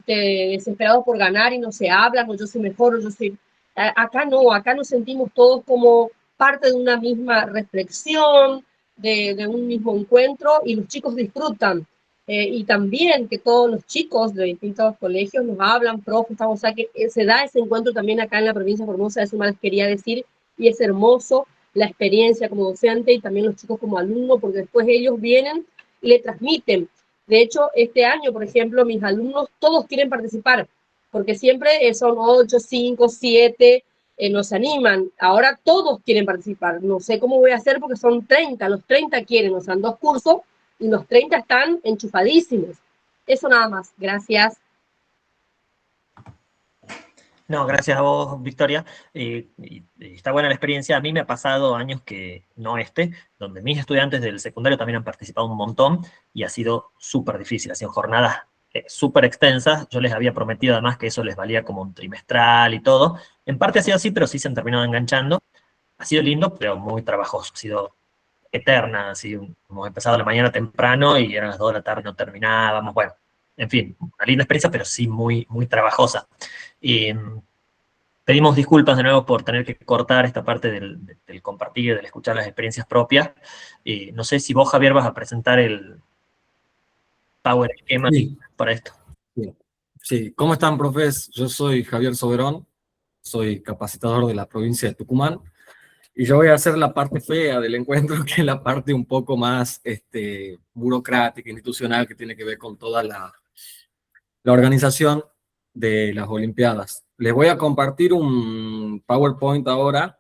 desesperados por ganar y no se hablan, o yo soy mejor, o yo soy... Acá no, acá nos sentimos todos como parte de una misma reflexión, de un mismo encuentro, y los chicos disfrutan. Y también que todos los chicos de distintos colegios nos hablan, profes, o sea que se da ese encuentro también acá en la provincia de Formosa, eso más les quería decir, y es hermoso la experiencia como docente y también los chicos como alumnos, porque después ellos vienen y le transmiten. De hecho, este año, por ejemplo, mis alumnos todos quieren participar, porque siempre son 8, 5, 7, nos animan. Ahora todos quieren participar. No sé cómo voy a hacer porque son 30, los 30 quieren, o sea, 2 cursos, y los 30 están enchufadísimos. Eso nada más. Gracias. No, gracias a vos, Victoria. Y está buena la experiencia. A mí me ha pasado años que no donde mis estudiantes del secundario también han participado un montón y ha sido súper difícil. Ha sido jornadas súper extensas. Yo les había prometido además que eso les valía como un trimestral y todo. En parte ha sido así, pero sí se han terminado enganchando. Ha sido lindo, pero muy trabajoso. Ha sido eterna. Así, hemos empezado a la mañana temprano y eran las 2 de la tarde, no terminábamos. Bueno, en fin, una linda experiencia, pero sí muy, muy trabajosa. Pedimos disculpas de nuevo por tener que cortar esta parte del compartir, del escuchar las experiencias propias. No sé si vos, Javier, vas a presentar el Power Esquema para esto. Sí. ¿Cómo están, profes? Yo soy Javier Soberón, soy capacitador de la provincia de Tucumán, y yo voy a hacer la parte fea del encuentro, que es la parte un poco más burocrática, institucional, que tiene que ver con toda la organización de las Olimpiadas. Les voy a compartir un PowerPoint ahora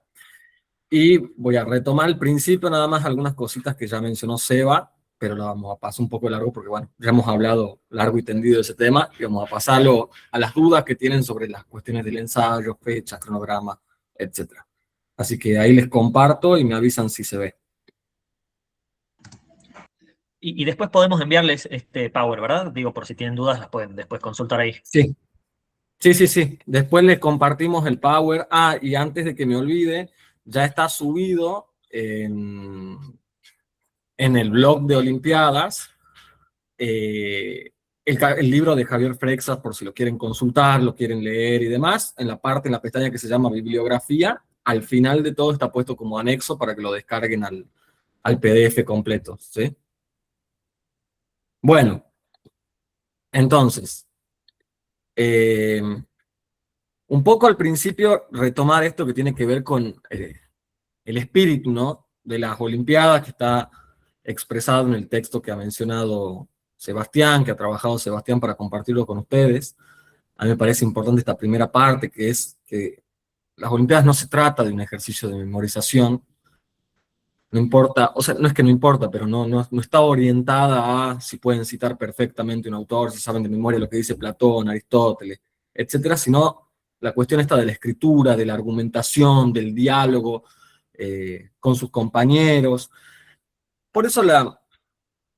y voy a retomar al principio nada más algunas cositas que ya mencionó Seba, pero lo vamos a pasar un poco largo porque, bueno, ya hemos hablado largo y tendido de ese tema y vamos a pasarlo a las dudas que tienen sobre las cuestiones del ensayo, fechas, cronograma, etc. Así que ahí les comparto y me avisan si se ve. Y después podemos enviarles este Power, ¿verdad? Digo, por si tienen dudas, las pueden después consultar ahí. Sí. Después les compartimos el Power. Y antes de que me olvide, ya está subido en el blog de Olimpiadas el libro de Javier Freixas, por si lo quieren consultar, lo quieren leer y demás. En la pestaña que se llama Bibliografía, al final de todo está puesto como anexo para que lo descarguen al PDF completo, ¿sí? Bueno, entonces, un poco al principio retomar esto que tiene que ver con el espíritu, ¿no?, de las Olimpiadas, que está expresado en el texto que ha mencionado Sebastián, que ha trabajado Sebastián para compartirlo con ustedes. A mí me parece importante esta primera parte, que es que las Olimpiadas no se trata de un ejercicio de memorización. No importa, o sea, no es que no importa, pero no está orientada a si pueden citar perfectamente un autor, si saben de memoria lo que dice Platón, Aristóteles, etcétera, sino la cuestión está de la escritura, de la argumentación, del diálogo con sus compañeros. Por eso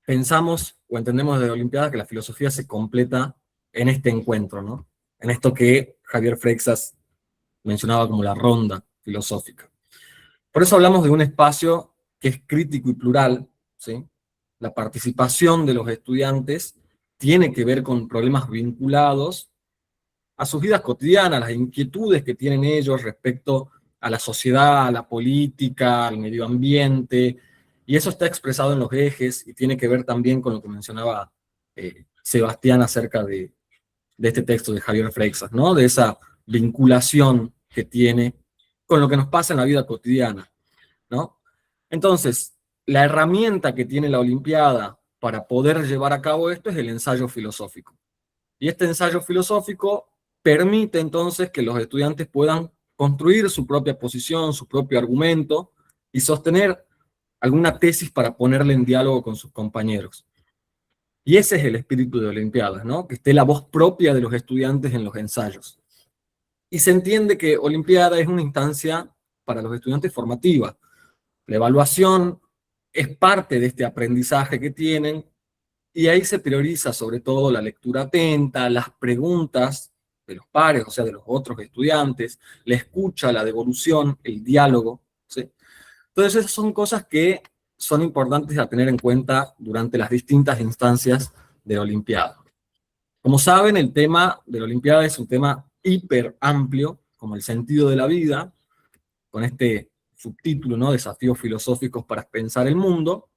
pensamos o entendemos de Olimpiada que la filosofía se completa en este encuentro, ¿no? En esto que Javier Freixas mencionaba como la ronda filosófica. Por eso hablamos de un espacio que es crítico y plural, ¿sí? La participación de los estudiantes tiene que ver con problemas vinculados a sus vidas cotidianas, las inquietudes que tienen ellos respecto a la sociedad, a la política, al medio ambiente, y eso está expresado en los ejes y tiene que ver también con lo que mencionaba Sebastián acerca de este texto de Javier Freixas, ¿no? De esa vinculación que tiene con lo que nos pasa en la vida cotidiana, ¿no? Entonces, la herramienta que tiene la Olimpiada para poder llevar a cabo esto es el ensayo filosófico. Y este ensayo filosófico permite entonces que los estudiantes puedan construir su propia posición, su propio argumento y sostener alguna tesis para ponerle en diálogo con sus compañeros. Y ese es el espíritu de Olimpiadas, ¿no? Que esté la voz propia de los estudiantes en los ensayos. Y se entiende que Olimpiada es una instancia para los estudiantes formativa. La evaluación es parte de este aprendizaje que tienen, y ahí se prioriza sobre todo la lectura atenta, las preguntas de los pares, o sea, de los otros estudiantes, la escucha, la devolución, el diálogo, ¿sí? Entonces esas son cosas que son importantes a tener en cuenta durante las distintas instancias de la Olimpiada. Como saben, el tema de la Olimpiada es un tema hiper amplio, como el sentido de la vida, con este subtítulo, ¿no? Desafíos filosóficos para pensar el mundo.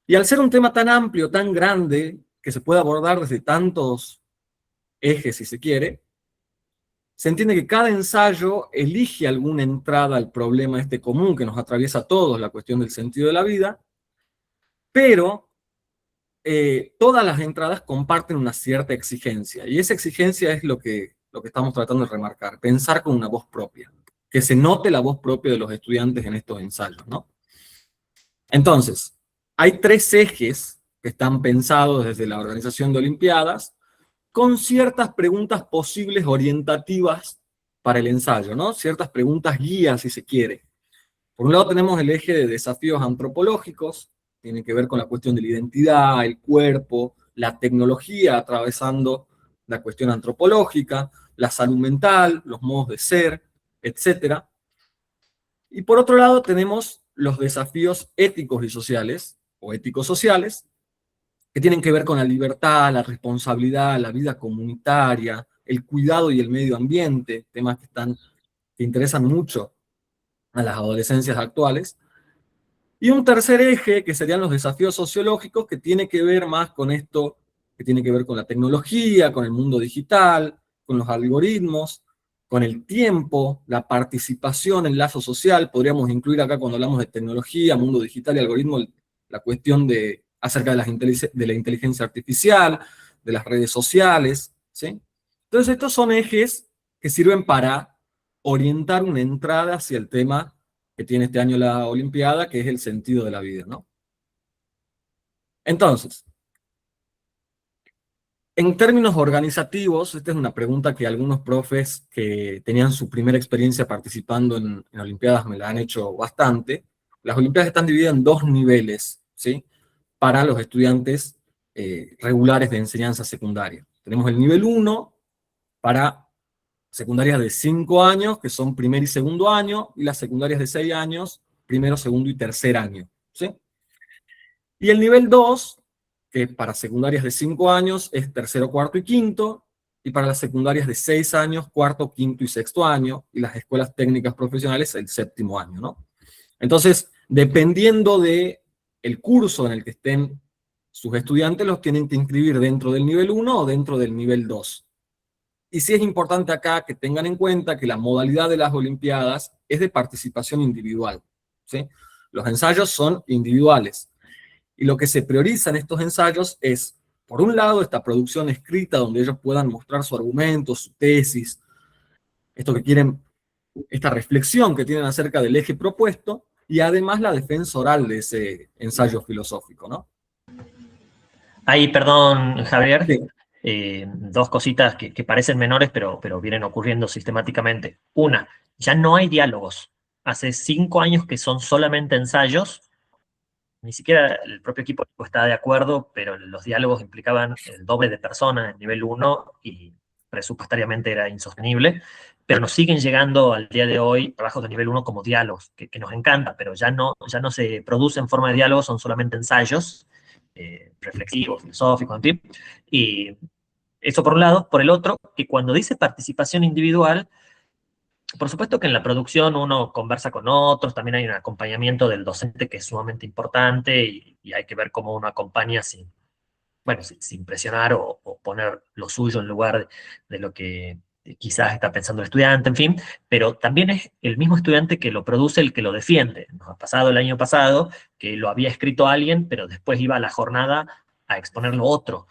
Y al ser un tema tan amplio, tan grande, que se puede abordar desde tantos ejes, si se quiere, se entiende que cada ensayo elige alguna entrada al problema este común que nos atraviesa a todos, la cuestión del sentido de la vida, pero todas las entradas comparten una cierta exigencia, y esa exigencia es lo que estamos tratando de remarcar, pensar con una voz propia, que se note la voz propia de los estudiantes en estos ensayos, ¿no? Entonces, hay tres ejes que están pensados desde la organización de Olimpiadas, con ciertas preguntas posibles orientativas para el ensayo, ¿no? Ciertas preguntas guías, si se quiere. Por un lado tenemos el eje de desafíos antropológicos, tiene que ver con la cuestión de la identidad, el cuerpo, la tecnología atravesando la cuestión antropológica, la salud mental, los modos de ser, etc. Y por otro lado tenemos los desafíos éticos y sociales, o éticos sociales, que tienen que ver con la libertad, la responsabilidad, la vida comunitaria, el cuidado y el medio ambiente, temas que interesan mucho a las adolescencias actuales. Y un tercer eje, que serían los desafíos sociológicos, que tiene que ver más con esto, que tiene que ver con la tecnología, con el mundo digital, con los algoritmos, con el tiempo, la participación, el lazo social. Podríamos incluir acá, cuando hablamos de tecnología, mundo digital y algoritmo, la cuestión acerca de la inteligencia artificial, de las redes sociales, ¿sí? Entonces estos son ejes que sirven para orientar una entrada hacia el tema que tiene este año la Olimpiada, que es el sentido de la vida, ¿no? Entonces, en términos organizativos, esta es una pregunta que algunos profes que tenían su primera experiencia participando en Olimpiadas me la han hecho bastante. Las Olimpiadas están divididas en dos niveles, ¿sí? Para los estudiantes regulares de enseñanza secundaria. Tenemos el nivel 1 para secundarias de 5 años, que son primer y segundo año, y las secundarias de 6 años, primero, segundo y tercer año, ¿sí? Y el nivel 2, que para secundarias de 5 años es tercero, cuarto y quinto, y para las secundarias de 6 años, cuarto, quinto y sexto año, y las escuelas técnicas profesionales el séptimo año, ¿no? Entonces, dependiendo de el curso en el que estén sus estudiantes, los tienen que inscribir dentro del nivel 1 o dentro del nivel 2. Y sí es importante acá que tengan en cuenta que la modalidad de las Olimpiadas es de participación individual, ¿sí? Los ensayos son individuales. Y lo que se prioriza en estos ensayos es, por un lado, esta producción escrita donde ellos puedan mostrar su argumento, su tesis, esto que quieren, esta reflexión que tienen acerca del eje propuesto, y además la defensa oral de ese ensayo filosófico, ¿no? Ahí, perdón, Javier, Sí. dos cositas que parecen menores, pero vienen ocurriendo sistemáticamente. Una, ya no hay diálogos. Hace 5 años que son solamente ensayos. Ni siquiera el propio equipo está de acuerdo, pero los diálogos implicaban el doble de personas en nivel 1 y presupuestariamente era insostenible. Pero nos siguen llegando al día de hoy trabajos de nivel 1 como diálogos, que nos encanta, pero ya no se produce en forma de diálogos, son solamente ensayos reflexivos, filosóficos, en fin. Y eso por un lado. Por el otro, que cuando dice participación individual, por supuesto que en la producción uno conversa con otros, también hay un acompañamiento del docente que es sumamente importante y hay que ver cómo uno acompaña sin presionar o poner lo suyo en lugar de lo que quizás está pensando el estudiante, en fin, pero también es el mismo estudiante que lo produce el que lo defiende. Nos ha pasado el año pasado que lo había escrito alguien, pero después iba a la jornada a exponerlo otro.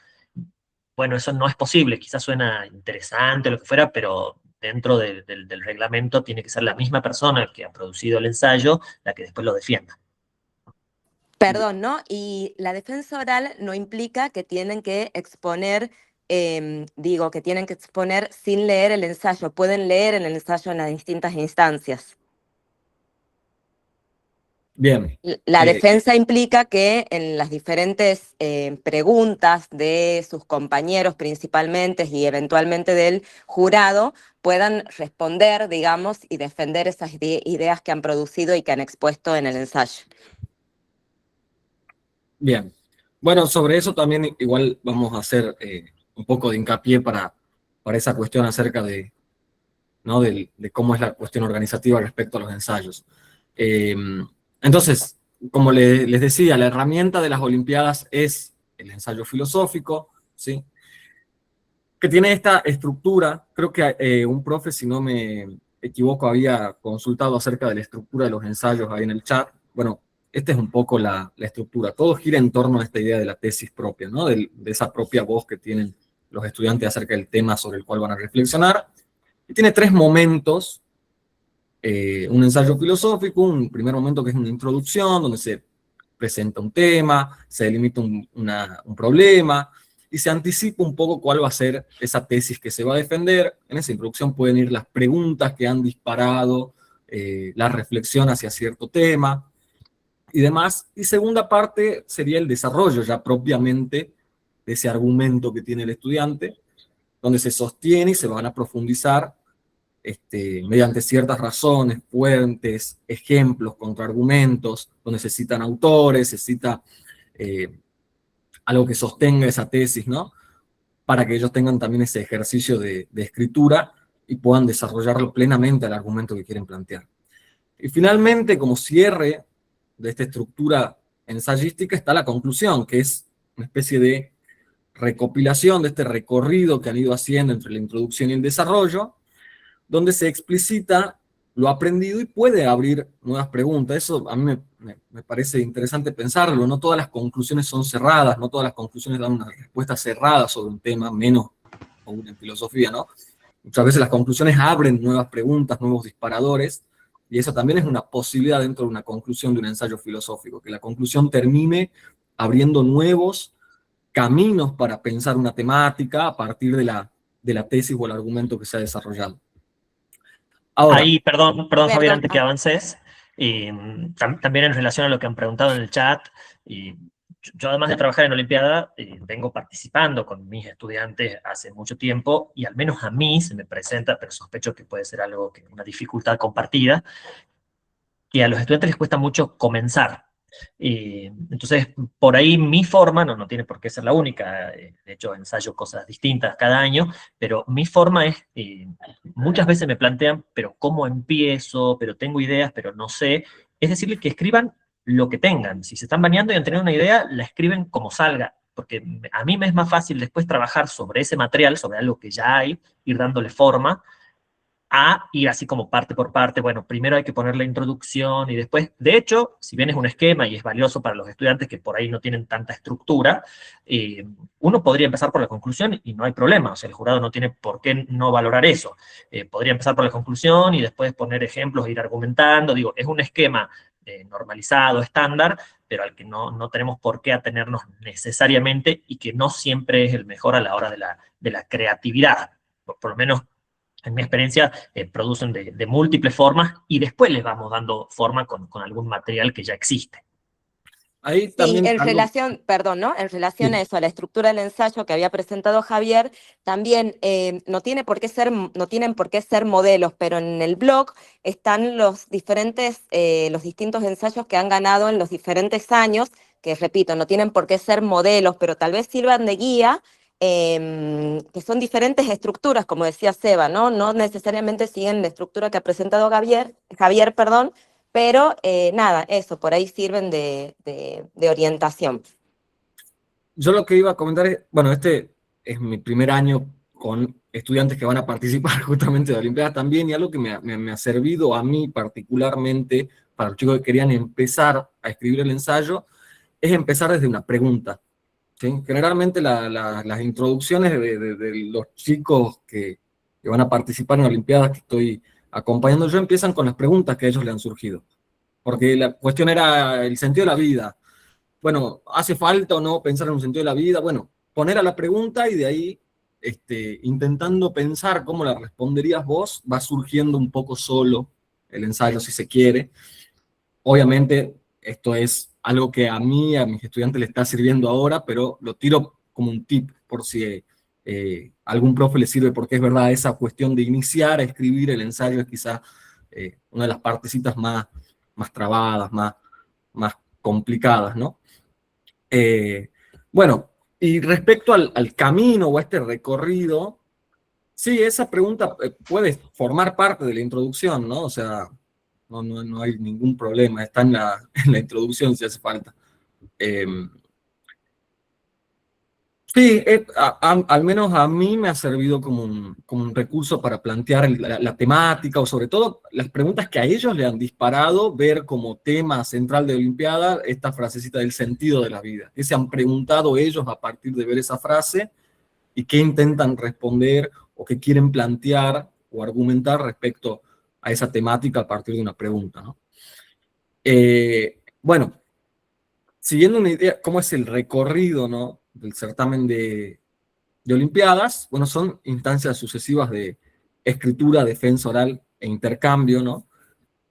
Bueno, eso no es posible, quizás suena interesante o lo que fuera, pero dentro del reglamento tiene que ser la misma persona que ha producido el ensayo la que después lo defienda. Perdón, ¿no? Y la defensa oral no implica que tienen que exponer, que tienen que exponer sin leer el ensayo, pueden leer el ensayo en las distintas instancias. Bien. La defensa implica que en las diferentes preguntas de sus compañeros principalmente y eventualmente del jurado puedan responder, digamos, y defender esas ideas que han producido y que han expuesto en el ensayo. Bien. Bueno, sobre eso también igual vamos a hacer un poco de hincapié para esa cuestión acerca de, ¿no? de cómo es la cuestión organizativa respecto a los ensayos. Entonces, como les decía, la herramienta de las Olimpiadas es el ensayo filosófico, ¿sí? Que tiene esta estructura. Creo que un profe, si no me equivoco, había consultado acerca de la estructura de los ensayos ahí en el chat. Bueno, esta es un poco la estructura. Todo gira en torno a esta idea de la tesis propia, ¿no? De esa propia voz que tienen los estudiantes acerca del tema sobre el cual van a reflexionar. Y tiene 3 momentos. Un ensayo filosófico, un primer momento que es una introducción, donde se presenta un tema, se delimita un problema, y se anticipa un poco cuál va a ser esa tesis que se va a defender. En esa introducción pueden ir las preguntas que han disparado la reflexión hacia cierto tema y demás. Y segunda parte sería el desarrollo ya propiamente de ese argumento que tiene el estudiante, donde se sostiene y se van a profundizar mediante ciertas razones, fuentes, ejemplos, contraargumentos, donde se citan autores, se cita algo que sostenga esa tesis, ¿no? Para que ellos tengan también ese ejercicio de escritura y puedan desarrollarlo plenamente al argumento que quieren plantear. Y finalmente, como cierre de esta estructura ensayística, está la conclusión, que es una especie de recopilación de este recorrido que han ido haciendo entre la introducción y el desarrollo, donde se explicita lo aprendido y puede abrir nuevas preguntas. Eso a mí me parece interesante pensarlo. No todas las conclusiones son cerradas, no todas las conclusiones dan una respuesta cerrada sobre un tema, menos aún en filosofía, ¿no? Muchas veces las conclusiones abren nuevas preguntas, nuevos disparadores, y eso también es una posibilidad dentro de una conclusión de un ensayo filosófico, que la conclusión termine abriendo nuevos caminos para pensar una temática a partir de la tesis o el argumento que se ha desarrollado. Ahora, ahí, perdón, Javier, antes que avances, también en relación a lo que han preguntado en el chat, yo además de trabajar en Olimpiada, vengo participando con mis estudiantes hace mucho tiempo, y al menos a mí se me presenta, pero sospecho que puede ser algo, una dificultad compartida, que a los estudiantes les cuesta mucho comenzar. Entonces, por ahí mi forma, no tiene por qué ser la única, de hecho ensayo cosas distintas cada año, pero mi forma es, muchas veces me plantean, pero ¿cómo empiezo? Pero tengo ideas, pero no sé. Es decirle que escriban lo que tengan. Si se están bañando y han tenido una idea, la escriben como salga, porque a mí me es más fácil después trabajar sobre ese material, sobre algo que ya hay, ir dándole forma, a ir así como parte por parte. Bueno, primero hay que poner la introducción y después, de hecho, si bien es un esquema y es valioso para los estudiantes que por ahí no tienen tanta estructura, uno podría empezar por la conclusión y no hay problema, o sea, el jurado no tiene por qué no valorar eso. Podría empezar por la conclusión y después poner ejemplos e ir argumentando. Digo, es un esquema normalizado, estándar, pero al que no tenemos por qué atenernos necesariamente y que no siempre es el mejor a la hora de la creatividad. Por lo menos en mi experiencia, producen de múltiples formas y después les vamos dando forma con algún material que ya existe. Ahí también sí, en relación, perdón, ¿no? En relación a eso, a la estructura del ensayo que había presentado Javier, también no tienen por qué ser modelos, pero en el blog están los distintos ensayos que han ganado en los diferentes años, que repito, no tienen por qué ser modelos, pero tal vez sirvan de guía, que son diferentes estructuras, como decía Seba, ¿no? No necesariamente siguen la estructura que ha presentado Javier, pero nada, eso, por ahí sirven de orientación. Yo lo que iba a comentar es, bueno, este es mi primer año con estudiantes que van a participar justamente de Olimpiadas también, y algo que me ha servido a mí particularmente, para los chicos que querían empezar a escribir el ensayo, es empezar desde una pregunta. ¿Sí? Generalmente las introducciones de los chicos que van a participar en Olimpiadas que estoy acompañando yo empiezan con las preguntas que a ellos le han surgido. Porque la cuestión era el sentido de la vida. Bueno, ¿hace falta o no pensar en un sentido de la vida? Bueno, poner a la pregunta y de ahí, intentando pensar cómo la responderías vos, va surgiendo un poco solo el ensayo, si se quiere. Obviamente, esto es algo que a mí, a mis estudiantes les está sirviendo ahora, pero lo tiro como un tip por si algún profe le sirve, porque es verdad, esa cuestión de iniciar a escribir el ensayo es quizá una de las partecitas más trabadas, más complicadas, ¿no? Bueno, y respecto al camino o a este recorrido, sí, esa pregunta puede formar parte de la introducción, ¿no? O sea, no hay ningún problema, está en la introducción si hace falta. Sí, al menos a mí me ha servido como un recurso para plantear la temática, o sobre todo las preguntas que a ellos le han disparado, ver como tema central de Olimpiada esta frasecita del sentido de la vida. ¿Qué se han preguntado ellos a partir de ver esa frase y qué intentan responder o qué quieren plantear o argumentar respecto a esa temática a partir de una pregunta, ¿no? Bueno, siguiendo una idea, cómo es el recorrido, ¿no?, del certamen de Olimpiadas, bueno, son instancias sucesivas de escritura, defensa oral e intercambio, ¿no?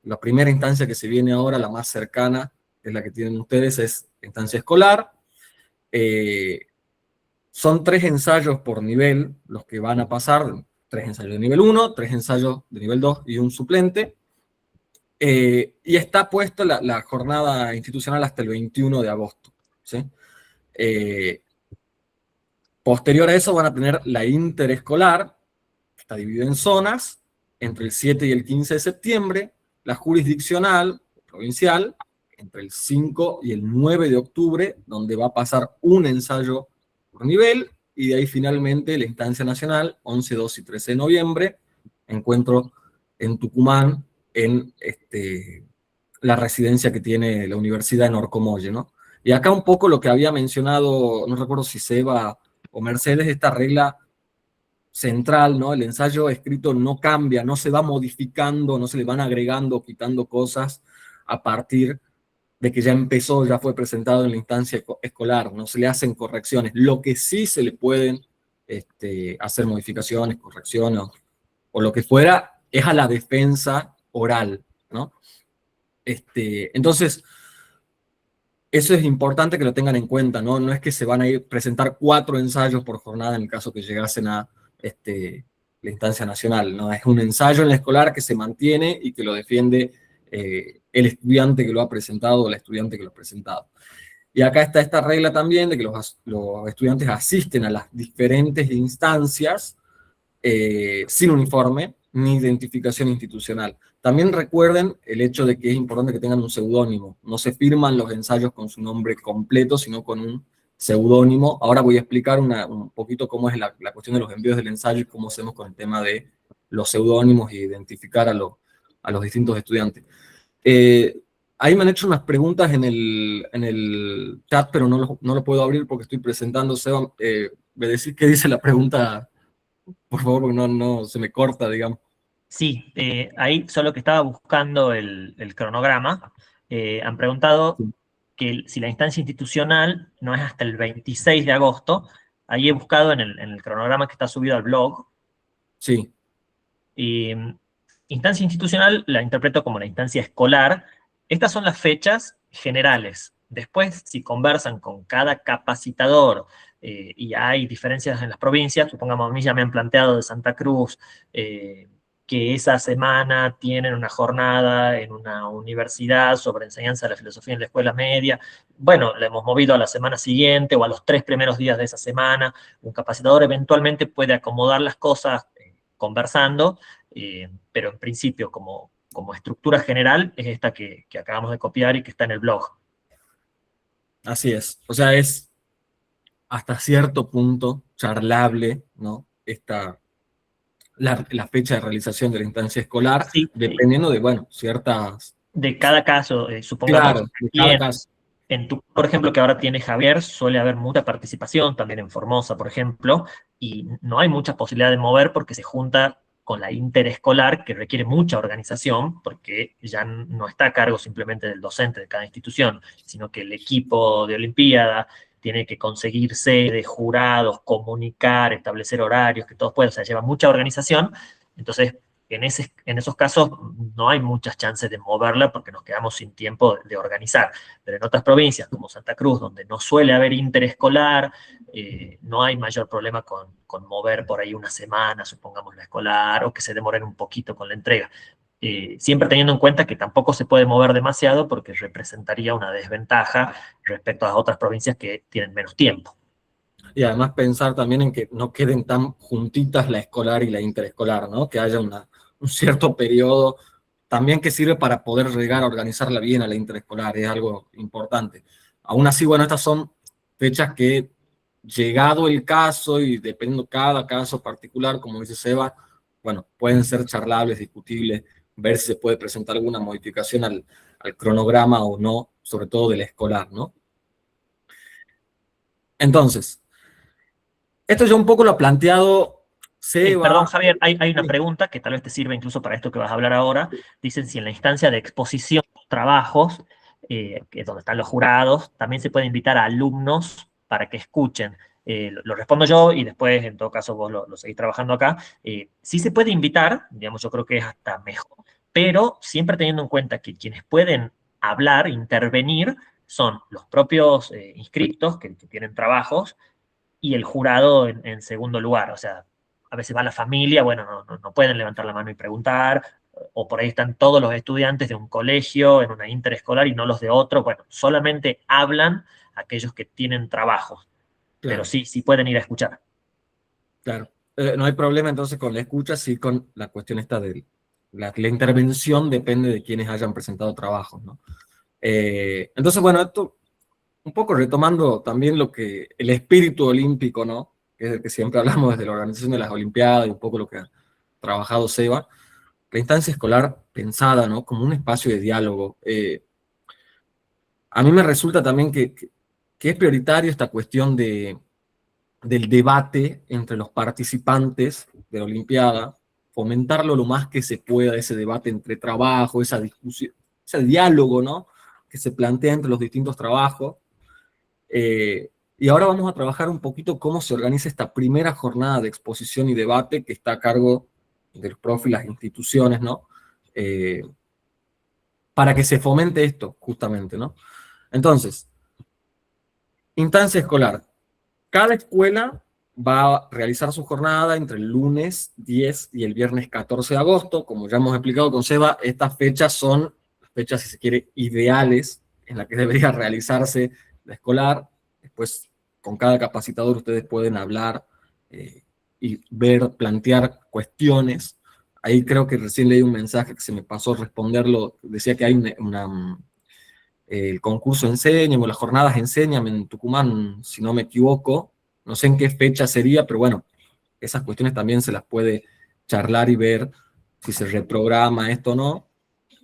La primera instancia que se viene ahora, la más cercana, es la que tienen ustedes, es instancia escolar. Son 3 ensayos por nivel los que van a pasar, 3 ensayos de nivel 1, 3 ensayos de nivel 2 y un suplente. Y está puesta la jornada institucional hasta el 21 de agosto, ¿sí? Posterior a eso van a tener la interescolar, que está dividida en zonas, entre el 7 y el 15 de septiembre, la jurisdiccional, provincial, entre el 5 y el 9 de octubre, donde va a pasar un ensayo por nivel, y de ahí finalmente la instancia nacional, 11, 12 y 13 de noviembre, encuentro en Tucumán, en la residencia que tiene la Universidad en Orcomolle, ¿no? Y acá un poco lo que había mencionado, no recuerdo si Seba o Mercedes, esta regla central, ¿no? El ensayo escrito no cambia, no se va modificando, no se le van agregando o quitando cosas a partir de que ya empezó, ya fue presentado en la instancia escolar, no se le hacen correcciones. Lo que sí se le pueden hacer modificaciones, correcciones o lo que fuera, es a la defensa oral, ¿no? Entonces, eso es importante que lo tengan en cuenta, ¿no? No es que se van a ir a presentar 4 ensayos por jornada en el caso que llegasen a la instancia nacional, ¿no? Es un ensayo en la escolar que se mantiene y que lo defiende el estudiante que lo ha presentado o la estudiante que lo ha presentado. Y acá está esta regla también de que los estudiantes asisten a las diferentes instancias sin uniforme ni identificación institucional. También recuerden el hecho de que es importante que tengan un seudónimo. No se firman los ensayos con su nombre completo, sino con un seudónimo. Ahora voy a explicar un poquito cómo es la cuestión de los envíos del ensayo y cómo hacemos con el tema de los seudónimos y identificar a los distintos estudiantes. Ahí me han hecho unas preguntas en el chat, pero no lo puedo abrir porque estoy presentando. Seba, ¿me decís qué dice la pregunta? Por favor, porque no se me corta, digamos. Sí, ahí solo que estaba buscando el cronograma, han preguntado que si la instancia institucional no es hasta el 26 de agosto, ahí he buscado en el cronograma que está subido al blog. Sí. Instancia institucional la interpreto como la instancia escolar. Estas son las fechas generales. Después, si conversan con cada capacitador y hay diferencias en las provincias, supongamos a mí ya me han planteado de Santa Cruz, que esa semana tienen una jornada en una universidad sobre enseñanza de la filosofía en la escuela media. Bueno, la hemos movido a la semana siguiente o a los 3 primeros días de esa semana. Un capacitador eventualmente puede acomodar las cosas conversando, pero en principio, como estructura general, es esta que acabamos de copiar y que está en el blog. Así es. O sea, es hasta cierto punto charlable, ¿no? La fecha de realización de la instancia escolar, sí, dependiendo de, bueno, ciertas... De cada caso, supongamos. Claro, de cada caso. Por ejemplo, que ahora tiene Javier, suele haber mucha participación, también en Formosa, por ejemplo, y no hay mucha posibilidad de mover porque se junta con la interescolar, que requiere mucha organización, porque ya no está a cargo simplemente del docente de cada institución, sino que el equipo de Olimpiada tiene que conseguir sedes, jurados, comunicar, establecer horarios, que todos puedan, o sea, lleva mucha organización. Entonces, en esos casos no hay muchas chances de moverla porque nos quedamos sin tiempo de organizar. Pero en otras provincias, como Santa Cruz, donde no suele haber interescolar, no hay mayor problema con mover por ahí una semana, supongamos la escolar, o que se demoren un poquito con la entrega. Siempre teniendo en cuenta que tampoco se puede mover demasiado porque representaría una desventaja respecto a otras provincias que tienen menos tiempo. Y además pensar también en que no queden tan juntitas la escolar y la interescolar, ¿no? Que haya un cierto periodo también que sirve para poder llegar a organizarla bien a la interescolar, es algo importante. Aún así, bueno, estas son fechas que, llegado el caso y dependiendo cada caso particular, como dice Seba, bueno, pueden ser charlables, discutibles, ver si se puede presentar alguna modificación al cronograma o no, sobre todo de la escolar, ¿no? Entonces, esto ya un poco lo ha planteado Seba. Perdón, Javier, hay una pregunta que tal vez te sirva incluso para esto que vas a hablar ahora. Dicen si en la instancia de exposición de trabajos que es donde están los jurados. También se puede invitar a alumnos para que escuchen. Lo respondo yo y después, en todo caso, vos lo seguís trabajando acá. Sí se puede invitar, digamos, yo creo que es hasta mejor, pero siempre teniendo en cuenta que quienes pueden hablar, intervenir, son los propios inscriptos que tienen trabajos y el jurado en segundo lugar. O sea, a veces va la familia, bueno, no pueden levantar la mano y preguntar, o por ahí están todos los estudiantes de un colegio, en una interescolar y no los de otro. Bueno, solamente hablan aquellos que tienen trabajos, pero Claro, sí pueden ir a escuchar. claro. No hay problema entonces con la escucha, sí con la cuestión esta de la intervención depende de quienes hayan presentado trabajos, ¿no? Entonces, bueno, esto un poco retomando también lo que el espíritu olímpico, ¿no? Que es el que siempre hablamos desde la organización de las Olimpiadas y un poco lo que ha trabajado Seba, la instancia escolar pensada, ¿no? Como un espacio de diálogo. A mí me resulta también que es prioritario esta cuestión del debate entre los participantes de la Olimpiada, fomentarlo lo más que se pueda, ese debate entre trabajo, esa discusión, ese diálogo, ¿no? Que se plantea entre los distintos trabajos. Y ahora vamos a trabajar un poquito cómo se organiza esta primera jornada de exposición y debate que está a cargo de los profes y las instituciones, ¿no? Para que se fomente esto, justamente, ¿no? Entonces, instancia escolar. Cada escuela va a realizar su jornada entre el lunes 10 y el viernes 14 de agosto. Como ya hemos explicado con Seba, estas fechas son fechas, si se quiere, ideales en las que debería realizarse la escolar. Después, con cada capacitador, ustedes pueden hablar y ver, plantear cuestiones. Ahí creo que recién leí un mensaje que se me pasó responderlo. Decía que hay el concurso Enséñame, o las jornadas Enséñame en Tucumán, si no me equivoco. No sé en qué fecha sería, pero bueno, esas cuestiones también se las puede charlar y ver si se reprograma esto o no.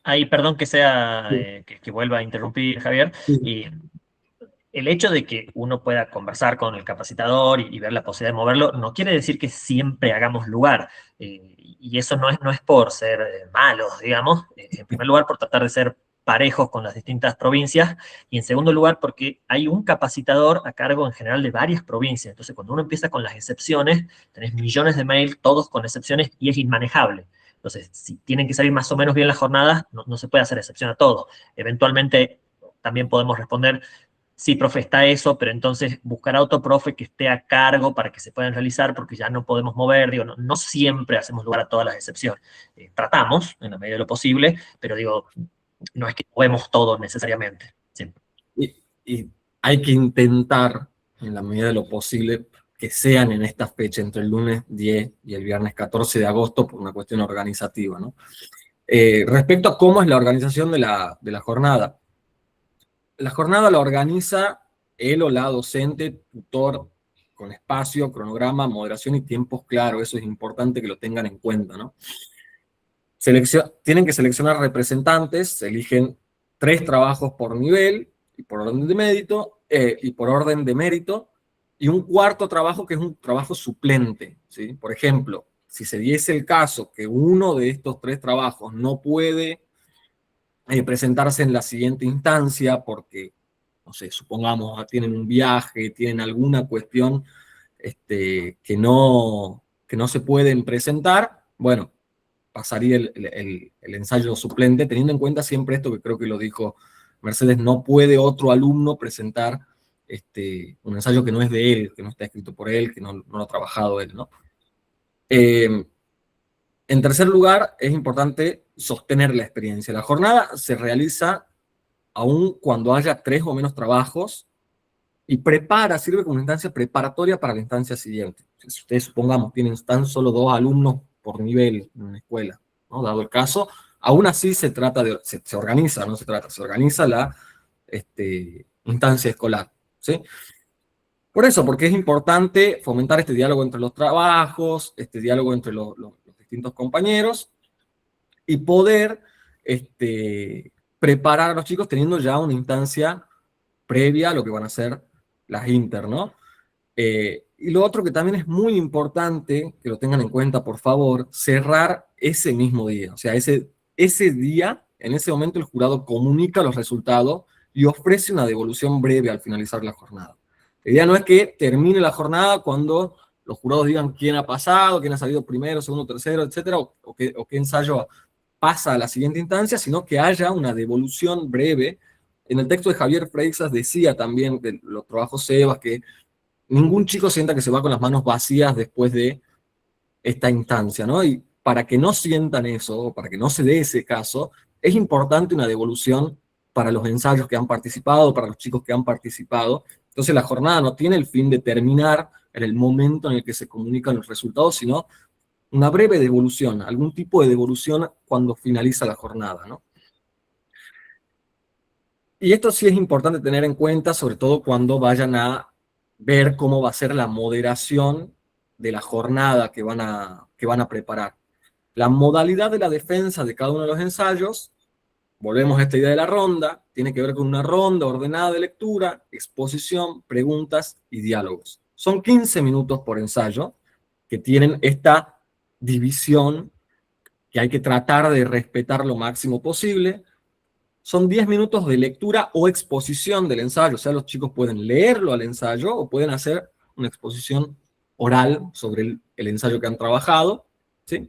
Ahí, perdón que sea, Sí. que vuelva a interrumpir, Javier. Sí. Y el hecho de que uno pueda conversar con el capacitador y ver la posibilidad de moverlo, no quiere decir que siempre hagamos lugar. Y eso no es por ser malos, digamos. En primer lugar, por tratar de ser parejos con las distintas provincias, y en segundo lugar, porque hay un capacitador a cargo en general de varias provincias. Entonces, cuando uno empieza con las excepciones, tenés millones de mails, todos con excepciones, y es inmanejable. Entonces, si tienen que salir más o menos bien las jornadas, no se puede hacer excepción a todo. Eventualmente, también podemos responder: sí, profe, está eso, pero entonces buscar a otro profe que esté a cargo para que se puedan realizar, porque ya no podemos mover. Digo, no siempre hacemos lugar a todas las excepciones. Tratamos, en la medida de lo posible, pero digo, no es que movemos todo necesariamente. Sí. Y hay que intentar, en la medida de lo posible, que sean en esta fecha, entre el lunes 10 y el viernes 14 de agosto, por una cuestión organizativa, ¿no? Respecto a cómo es la organización de la jornada. La jornada la organiza él o la docente, tutor, con espacio, cronograma, moderación y tiempos claros. Eso es importante que lo tengan en cuenta, ¿no? Tienen que seleccionar representantes, se eligen 3 trabajos por nivel y por orden de mérito, y un cuarto trabajo que es un trabajo suplente, ¿sí? Por ejemplo, si se diese el caso que uno de estos 3 trabajos no puede presentarse en la siguiente instancia porque, no sé, supongamos, tienen un viaje, tienen alguna cuestión que no se pueden presentar, bueno, pasaría el ensayo suplente, teniendo en cuenta siempre esto que creo que lo dijo Mercedes: no puede otro alumno presentar un ensayo que no es de él, que no está escrito por él, que no lo ha trabajado él, ¿no? En tercer lugar, es importante sostener la experiencia. La jornada se realiza aún cuando haya 3 o menos trabajos y sirve como una instancia preparatoria para la instancia siguiente. Si ustedes, supongamos, tienen tan solo 2 alumnos por nivel en una escuela, ¿no? Dado el caso, aún así se organiza la instancia escolar, ¿sí? Por eso, porque es importante fomentar este diálogo entre los trabajos, este diálogo entre los distintos compañeros, y poder preparar a los chicos teniendo ya una instancia previa a lo que van a ser las inter, ¿no? Y lo otro que también es muy importante, que lo tengan en cuenta, por favor, cerrar ese mismo día. O sea, ese día, en ese momento, el jurado comunica los resultados y ofrece una devolución breve al finalizar la jornada. La idea no es que termine la jornada cuando los jurados digan quién ha pasado, quién ha salido primero, segundo, tercero, etcétera, o qué ensayo pasa a la siguiente instancia, sino que haya una devolución breve. En el texto de Javier Freixas decía también de los trabajos Sebas que ningún chico sienta que se va con las manos vacías después de esta instancia, ¿no? Y para que no sientan eso, o para que no se dé ese caso, es importante una devolución para los ensayos que han participado, para los chicos que han participado. Entonces la jornada no tiene el fin de terminar en el momento en el que se comunican los resultados, sino una breve devolución, algún tipo de devolución cuando finaliza la jornada, ¿no? Y esto sí es importante tener en cuenta, sobre todo cuando vayan a ver cómo va a ser la moderación de la jornada que van a preparar. La modalidad de la defensa de cada uno de los ensayos, volvemos a esta idea de la ronda, tiene que ver con una ronda ordenada de lectura, exposición, preguntas y diálogos. Son 15 minutos por ensayo que tienen esta división que hay que tratar de respetar lo máximo posible. Son 10 minutos de lectura o exposición del ensayo, o sea, los chicos pueden leerlo al ensayo o pueden hacer una exposición oral sobre el ensayo que han trabajado, ¿sí?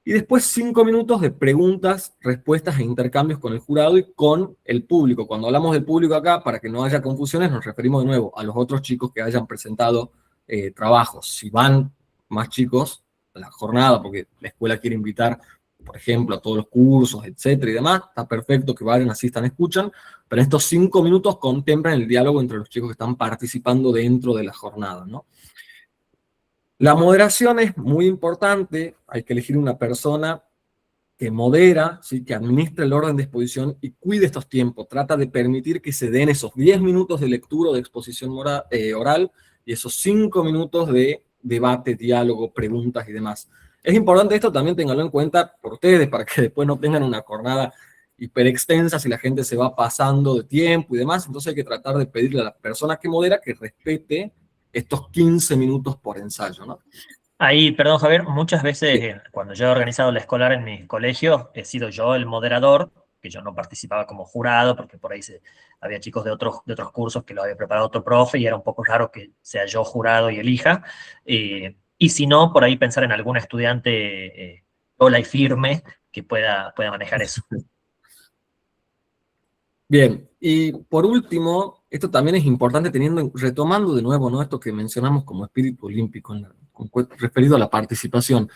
Y después 5 minutos de preguntas, respuestas e intercambios con el jurado y con el público. Cuando hablamos del público acá, para que no haya confusiones, nos referimos de nuevo a los otros chicos que hayan presentado trabajos. Si van más chicos a la jornada, porque la escuela quiere invitar, por ejemplo, a todos los cursos, etcétera y demás, está perfecto que vayan, asistan, escuchan, pero estos 5 minutos contemplan el diálogo entre los chicos que están participando dentro de la jornada, ¿no? La moderación es muy importante, hay que elegir una persona que modera, ¿sí? Que administre el orden de exposición y cuide estos tiempos, trata de permitir que se den esos 10 minutos de lectura o de exposición oral y esos 5 minutos de debate, diálogo, preguntas y demás. Es importante esto, también ténganlo en cuenta por ustedes, para que después no tengan una jornada hiperextensa si la gente se va pasando de tiempo y demás. Entonces hay que tratar de pedirle a la persona que modera que respete estos 15 minutos por ensayo, ¿no? Ahí, perdón Javier, muchas veces cuando yo he organizado la escolar en mis colegios, he sido yo el moderador, que yo no participaba como jurado, porque por ahí había chicos de otros cursos que lo había preparado otro profe, y era un poco raro que sea yo jurado y elija. Y si no, por ahí pensar en algún estudiante sola y firme que pueda manejar eso. Bien, y por último, esto también es importante retomando de nuevo, ¿no? Esto que mencionamos como espíritu olímpico, referido a la participación.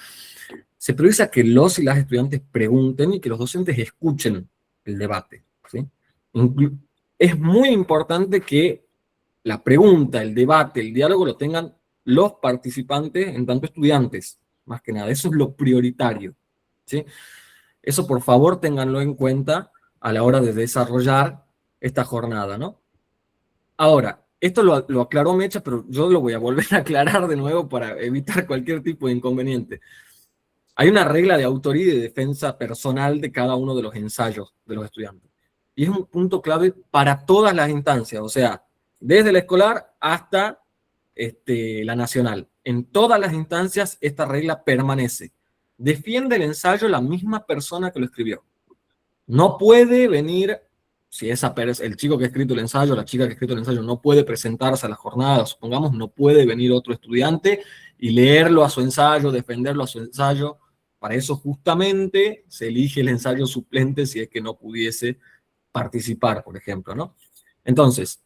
Se prioriza que los y las estudiantes pregunten y que los docentes escuchen el debate, ¿sí? Es muy importante que la pregunta, el debate, el diálogo lo tengan los participantes en tanto estudiantes, más que nada. Eso es lo prioritario, ¿sí? Eso, por favor, ténganlo en cuenta a la hora de desarrollar esta jornada, ¿no? Ahora, esto lo aclaró Mecha, pero yo lo voy a volver a aclarar de nuevo para evitar cualquier tipo de inconveniente. Hay una regla de autoría y de defensa personal de cada uno de los ensayos de los estudiantes. Y es un punto clave para todas las instancias, o sea, desde la escolar hasta la nacional. En todas las instancias esta regla permanece. Defiende el ensayo la misma persona que lo escribió. No puede venir, si el chico que ha escrito el ensayo, la chica que ha escrito el ensayo no puede presentarse a la jornada, supongamos, no puede venir otro estudiante y leerlo a su ensayo, defenderlo a su ensayo. Para eso justamente se elige el ensayo suplente si es que no pudiese participar, por ejemplo, ¿no? Entonces,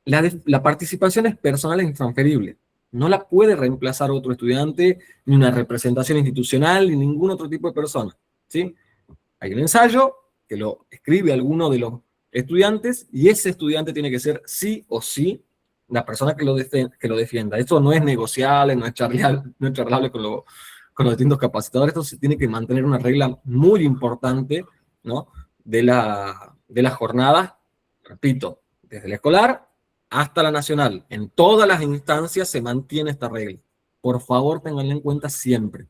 la participación es personal e intransferible. No la puede reemplazar otro estudiante, ni una representación institucional, ni ningún otro tipo de persona, ¿sí? Hay un ensayo que lo escribe alguno de los estudiantes y ese estudiante tiene que ser sí o sí la persona que lo defienda. Esto no es negociable, no es charlable con los distintos capacitadores. Esto se tiene que mantener una regla muy importante, ¿no? de la jornada, repito, desde la escolar hasta la nacional. En todas las instancias se mantiene esta regla. Por favor, tenganla en cuenta siempre.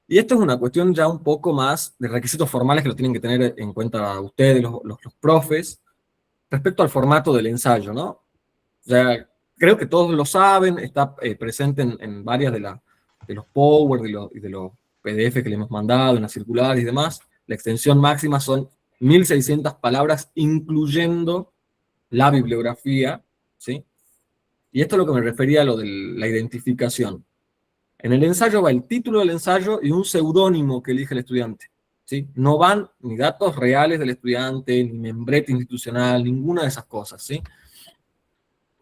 Y esto es una cuestión ya un poco más de requisitos formales que lo tienen que tener en cuenta ustedes, los profes, respecto al formato del ensayo, ¿no? Ya creo que todos lo saben, está presente en varias de los Power y de los PDF que le hemos mandado, en las circulares y demás. La extensión máxima son 1.600 palabras, incluyendo la bibliografía, ¿sí? Y esto es lo que me refería a lo de la identificación. En el ensayo va el título del ensayo y un seudónimo que elige el estudiante, ¿sí? No van ni datos reales del estudiante, ni membrete institucional, ninguna de esas cosas, ¿sí?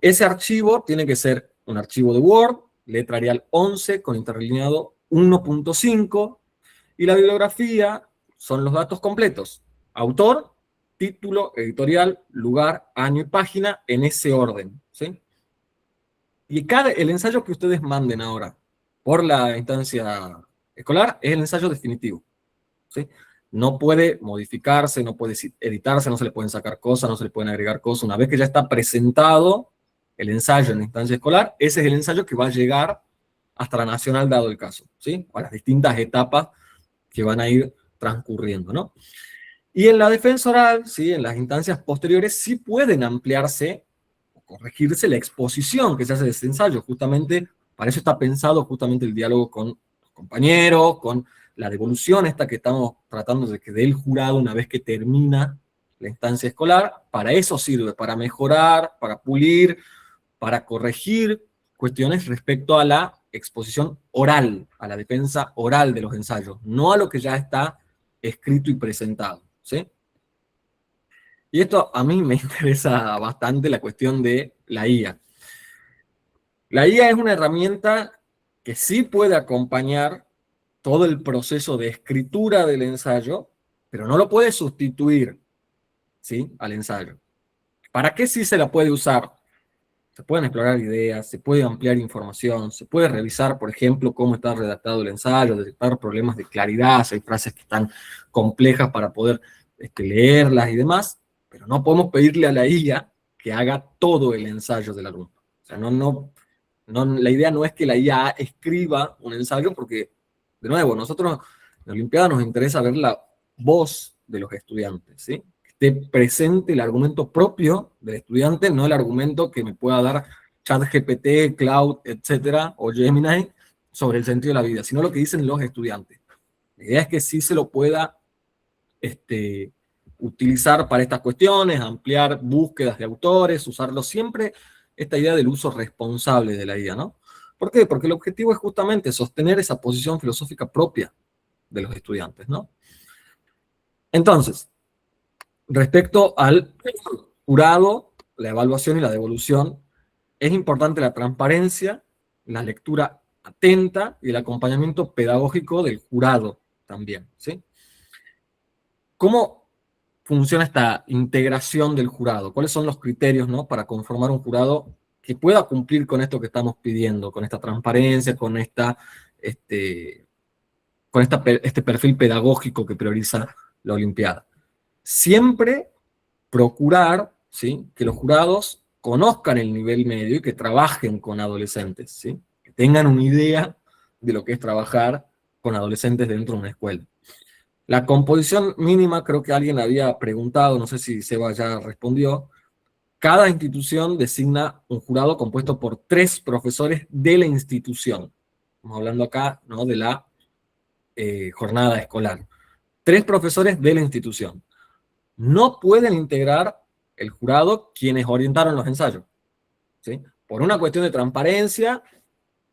Ese archivo tiene que ser un archivo de Word, letra Arial 11 con interlineado 1.5, y la bibliografía son los datos completos: autor, título, editorial, lugar, año y página, en ese orden, ¿sí? Y el ensayo que ustedes manden ahora por la instancia escolar es el ensayo definitivo, ¿sí? No puede modificarse, no puede editarse, no se le pueden sacar cosas, no se le pueden agregar cosas. Una vez que ya está presentado el ensayo en la instancia escolar, ese es el ensayo que va a llegar hasta la nacional, dado el caso, ¿sí? A las distintas etapas que van a ir transcurriendo, ¿no? Y en la defensa oral, ¿sí? En las instancias posteriores, sí pueden ampliarse o corregirse la exposición que se hace de ese ensayo. Justamente, para eso está pensado justamente el diálogo con los compañeros, con la devolución esta que estamos tratando de que dé el jurado una vez que termina la instancia escolar. Para eso sirve, para mejorar, para pulir, para corregir cuestiones respecto a la exposición oral, a la defensa oral de los ensayos, no a lo que ya está escrito y presentado, ¿sí? Y esto a mí me interesa bastante, la cuestión de la IA. La IA es una herramienta que sí puede acompañar todo el proceso de escritura del ensayo, pero no lo puede sustituir, ¿sí? Al ensayo. ¿Para qué sí se la puede usar? Se pueden explorar ideas, se puede ampliar información, se puede revisar, por ejemplo, cómo está redactado el ensayo, detectar problemas de claridad, si hay frases que están complejas para poder leerlas y demás, pero no podemos pedirle a la IA que haga todo el ensayo del alumno. O sea, la idea no es que la IA escriba un ensayo, porque, de nuevo, nosotros en la Olimpiada nos interesa ver la voz de los estudiantes, ¿sí? Esté presente el argumento propio del estudiante, no el argumento que me pueda dar ChatGPT, Cloud, etcétera, o Gemini, sobre el sentido de la vida, sino lo que dicen los estudiantes. La idea es que sí se lo pueda utilizar para estas cuestiones, ampliar búsquedas de autores, usarlo siempre, esta idea del uso responsable de la IA, ¿no? ¿Por qué? Porque el objetivo es justamente sostener esa posición filosófica propia de los estudiantes, ¿no? Entonces, respecto al jurado, la evaluación y la devolución, es importante la transparencia, la lectura atenta y el acompañamiento pedagógico del jurado también, ¿sí? ¿Cómo funciona esta integración del jurado? ¿Cuáles son los criterios, ¿no?, para conformar un jurado que pueda cumplir con esto que estamos pidiendo, con esta transparencia, con este perfil pedagógico que prioriza la Olimpiada? Siempre procurar, ¿sí?, que los jurados conozcan el nivel medio y que trabajen con adolescentes, ¿sí?, que tengan una idea de lo que es trabajar con adolescentes dentro de una escuela. La composición mínima, creo que alguien había preguntado, no sé si Seba ya respondió. Cada institución designa un jurado compuesto por 3 profesores de la institución. Estamos hablando acá, ¿no?, de la jornada escolar. 3 profesores de la institución. No pueden integrar el jurado quienes orientaron los ensayos, ¿sí? Por una cuestión de transparencia,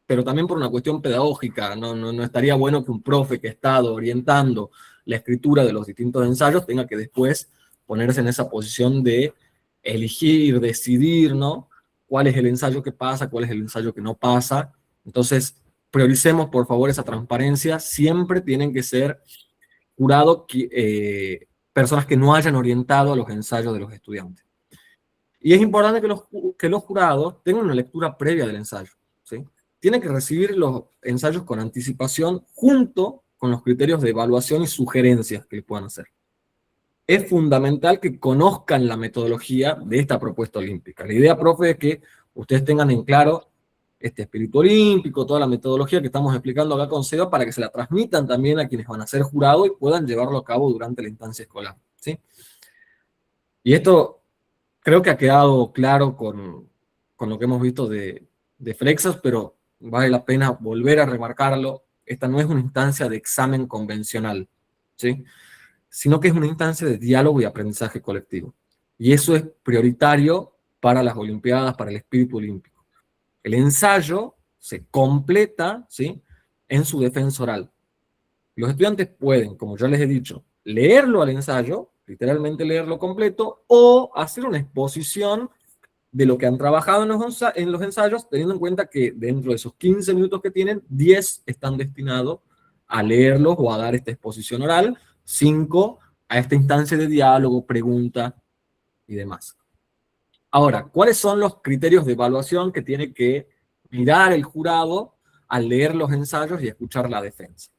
pero también por una cuestión pedagógica. No estaría bueno que un profe que ha estado orientando la escritura de los distintos ensayos tenga que después ponerse en esa posición de elegir, decidir, ¿no?, cuál es el ensayo que pasa, cuál es el ensayo que no pasa. Entonces, prioricemos, por favor, esa transparencia. Siempre tienen que ser jurado personas que no hayan orientado a los ensayos de los estudiantes. Y es importante que los jurados tengan una lectura previa del ensayo, ¿sí? Tienen que recibir los ensayos con anticipación junto con los criterios de evaluación y sugerencias que les puedan hacer. Es fundamental que conozcan la metodología de esta propuesta olímpica. La idea, profe, es que ustedes tengan en claro este espíritu olímpico, toda la metodología que estamos explicando acá con Seba, para que se la transmitan también a quienes van a ser jurados y puedan llevarlo a cabo durante la instancia escolar, ¿sí? Y esto creo que ha quedado claro con lo que hemos visto de Flexas, pero vale la pena volver a remarcarlo. Esta no es una instancia de examen convencional, ¿sí? sino que es una instancia de diálogo y aprendizaje colectivo. Y eso es prioritario para las Olimpiadas, para el espíritu olímpico. El ensayo se completa, ¿sí?, en su defensa oral. Los estudiantes pueden, como ya les he dicho, leerlo al ensayo, literalmente leerlo completo, o hacer una exposición de lo que han trabajado en los ensayos, teniendo en cuenta que dentro de esos 15 minutos que tienen, 10 están destinados a leerlos o a dar esta exposición oral, 5 a esta instancia de diálogo, pregunta y demás. Ahora, ¿cuáles son los criterios de evaluación que tiene que mirar el jurado al leer los ensayos y escuchar la defensa?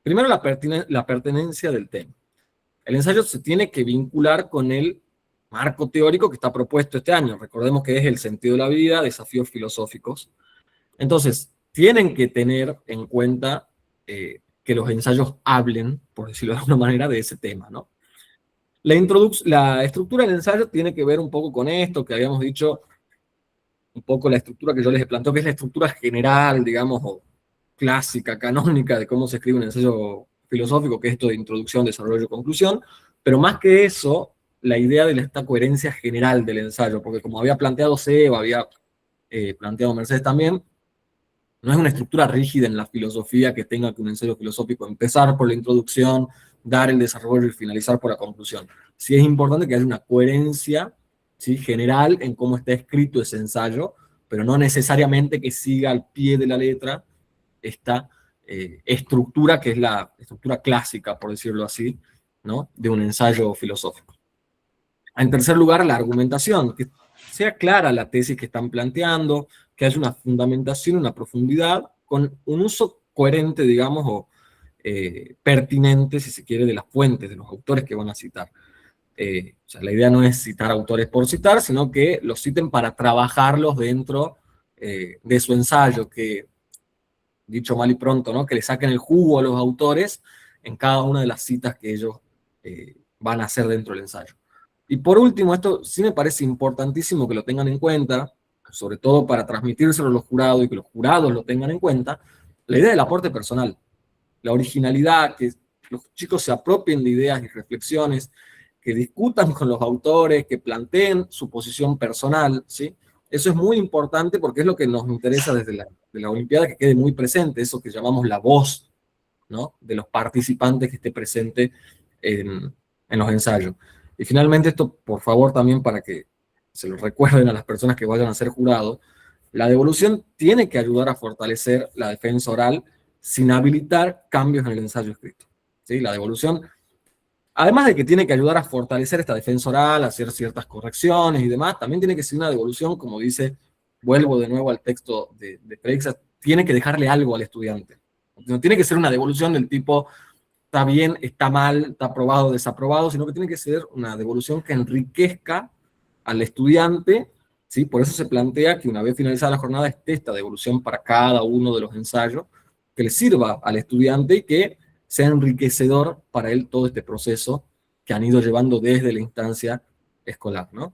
Primero, la pertenencia del tema. El ensayo se tiene que vincular con el marco teórico que está propuesto este año. Recordemos que es el sentido de la vida, desafíos filosóficos. Entonces, tienen que tener en cuenta que los ensayos hablen, por decirlo de alguna manera, de ese tema, ¿no? La estructura del ensayo tiene que ver un poco con esto, que habíamos dicho, un poco la estructura que yo les he planteado, que es la estructura general, digamos, o clásica, canónica, de cómo se escribe un ensayo filosófico, que es esto de introducción, desarrollo y conclusión, pero más que eso, la idea de esta coherencia general del ensayo, porque como había planteado Seba, había planteado Mercedes también, no es una estructura rígida en la filosofía que tenga que un ensayo filosófico empezar por la introducción, dar el desarrollo y finalizar por la conclusión. Sí es importante que haya una coherencia, ¿sí?, general en cómo está escrito ese ensayo, pero no necesariamente que siga al pie de la letra esta estructura que es la estructura clásica, por decirlo así, ¿no?, de un ensayo filosófico. En tercer lugar, la argumentación, que sea clara la tesis que están planteando, que haya una fundamentación, una profundidad, con un uso coherente, digamos, o pertinente, si se quiere, de las fuentes, de los autores que van a citar. O sea, la idea no es citar autores por citar, sino que los citen para trabajarlos dentro de su ensayo, que, dicho mal y pronto, ¿no?, que le saquen el jugo a los autores en cada una de las citas que ellos van a hacer dentro del ensayo. Y por último, esto sí me parece importantísimo que lo tengan en cuenta, sobre todo para transmitírselo a los jurados y que los jurados lo tengan en cuenta, la idea del aporte personal, la originalidad, que los chicos se apropien de ideas y reflexiones, que discutan con los autores, que planteen su posición personal, ¿sí? Eso es muy importante porque es lo que nos interesa desde la Olimpiada, que quede muy presente, eso que llamamos la voz, ¿no?, de los participantes que esté presente en los ensayos. Y finalmente esto, por favor, también para que se lo recuerden a las personas que vayan a ser jurados, la devolución tiene que ayudar a fortalecer la defensa oral sin habilitar cambios en el ensayo escrito, ¿sí? La devolución, además de que tiene que ayudar a fortalecer esta defensa oral, a hacer ciertas correcciones y demás, también tiene que ser una devolución, como dice, vuelvo de nuevo al texto de Freixas, tiene que dejarle algo al estudiante. No tiene que ser una devolución del tipo, está bien, está mal, está aprobado, desaprobado, sino que tiene que ser una devolución que enriquezca al estudiante, ¿sí? Por eso se plantea que una vez finalizada la jornada esté esta devolución para cada uno de los ensayos, que le sirva al estudiante y que sea enriquecedor para él todo este proceso que han ido llevando desde la instancia escolar, ¿no?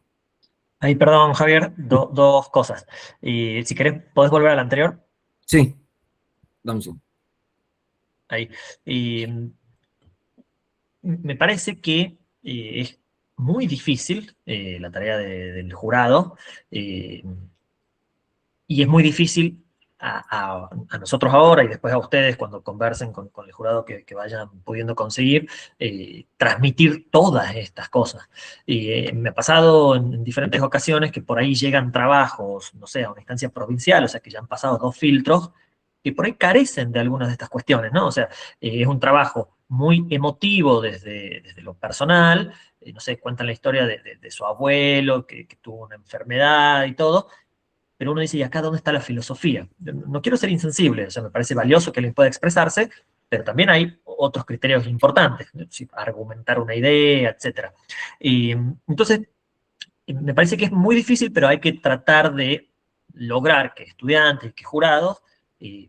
Ahí, perdón, Javier, dos cosas. Y si querés, ¿podés volver al anterior? Sí, dame un segundo. Ahí. Y me parece que es muy difícil la tarea del jurado, y es muy difícil a nosotros ahora y después a ustedes cuando conversen con el jurado que vayan pudiendo conseguir, transmitir todas estas cosas. Y me ha pasado en diferentes ocasiones que por ahí llegan trabajos, no sé, a una instancia provincial, o sea que ya han pasado 2 filtros, que por ahí carecen de algunas de estas cuestiones, ¿no? O sea, es un trabajo muy emotivo desde lo personal, no sé, cuentan la historia de su abuelo que tuvo una enfermedad y todo, pero uno dice, ¿y acá dónde está la filosofía? No quiero ser insensible, o sea, me parece valioso que alguien pueda expresarse, pero también hay otros criterios importantes, ¿no? Argumentar una idea, etc. Y entonces, me parece que es muy difícil, pero hay que tratar de lograr que estudiantes, que jurados,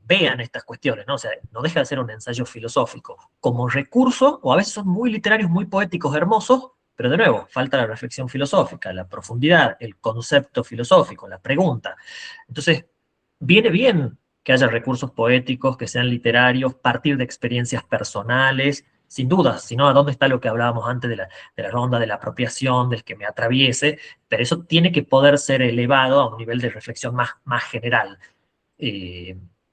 vean estas cuestiones, ¿no? O sea, no deja de ser un ensayo filosófico como recurso, o a veces son muy literarios, muy poéticos, hermosos, pero de nuevo, falta la reflexión filosófica, la profundidad, el concepto filosófico, la pregunta. Entonces, viene bien que haya recursos poéticos, que sean literarios, partir de experiencias personales, sin duda, sino a dónde está lo que hablábamos antes de la ronda de la apropiación, del que me atraviese, pero eso tiene que poder ser elevado a un nivel de reflexión más general.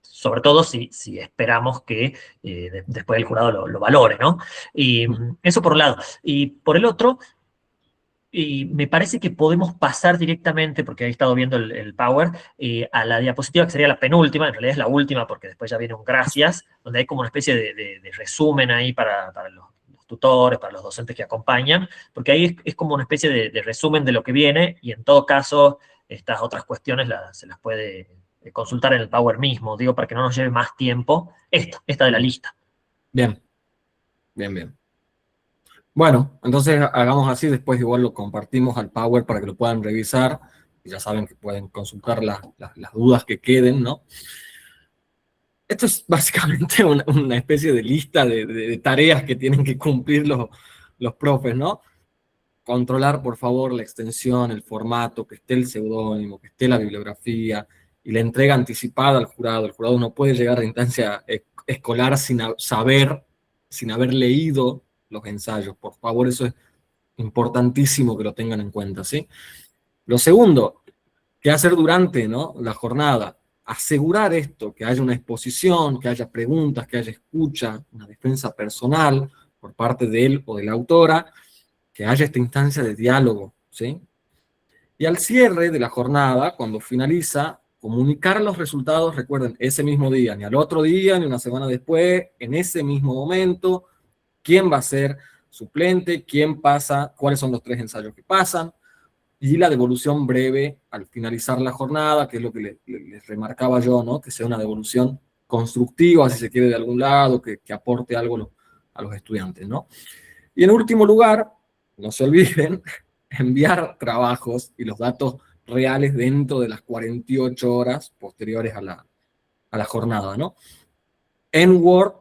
Sobre todo si esperamos que después el jurado lo valore, ¿no? Y eso por un lado. Y por el otro, y me parece que podemos pasar directamente, porque he estado viendo el Power, a la diapositiva que sería la penúltima, en realidad es la última porque después ya viene un gracias, donde hay como una especie de resumen ahí para los tutores, para los docentes que acompañan, porque ahí es como una especie de resumen de lo que viene, y en todo caso estas otras cuestiones se las puede consultar en el Power mismo, digo, para que no nos lleve más tiempo, esta de la lista. Bien, bien, bien. Bueno, entonces hagamos así, después igual lo compartimos al Power para que lo puedan revisar, y ya saben que pueden consultar las dudas que queden, ¿no? Esto es básicamente una especie de lista de tareas que tienen que cumplir los profes, ¿no? Controlar, por favor, la extensión, el formato, que esté el seudónimo, que esté la bibliografía, y la entrega anticipada al jurado. El jurado no puede llegar a la instancia escolar sin haber leído los ensayos. Por favor, eso es importantísimo que lo tengan en cuenta, ¿sí? Lo segundo, ¿qué hacer durante, ¿no?, la jornada? Asegurar esto, que haya una exposición, que haya preguntas, que haya escucha, una defensa personal por parte de él o de la autora, que haya esta instancia de diálogo, ¿sí? Y al cierre de la jornada, cuando finaliza, comunicar los resultados, recuerden, ese mismo día, ni al otro día, ni una semana después, en ese mismo momento, quién va a ser suplente, quién pasa, cuáles son los 3 ensayos que pasan, y la devolución breve al finalizar la jornada, que es lo que les remarcaba yo, ¿no? Que sea una devolución constructiva, si se quiere, de algún lado, que aporte algo a los estudiantes, ¿no? Y en último lugar, no se olviden, enviar trabajos y los datos reales dentro de las 48 horas posteriores a la jornada, ¿no? En Word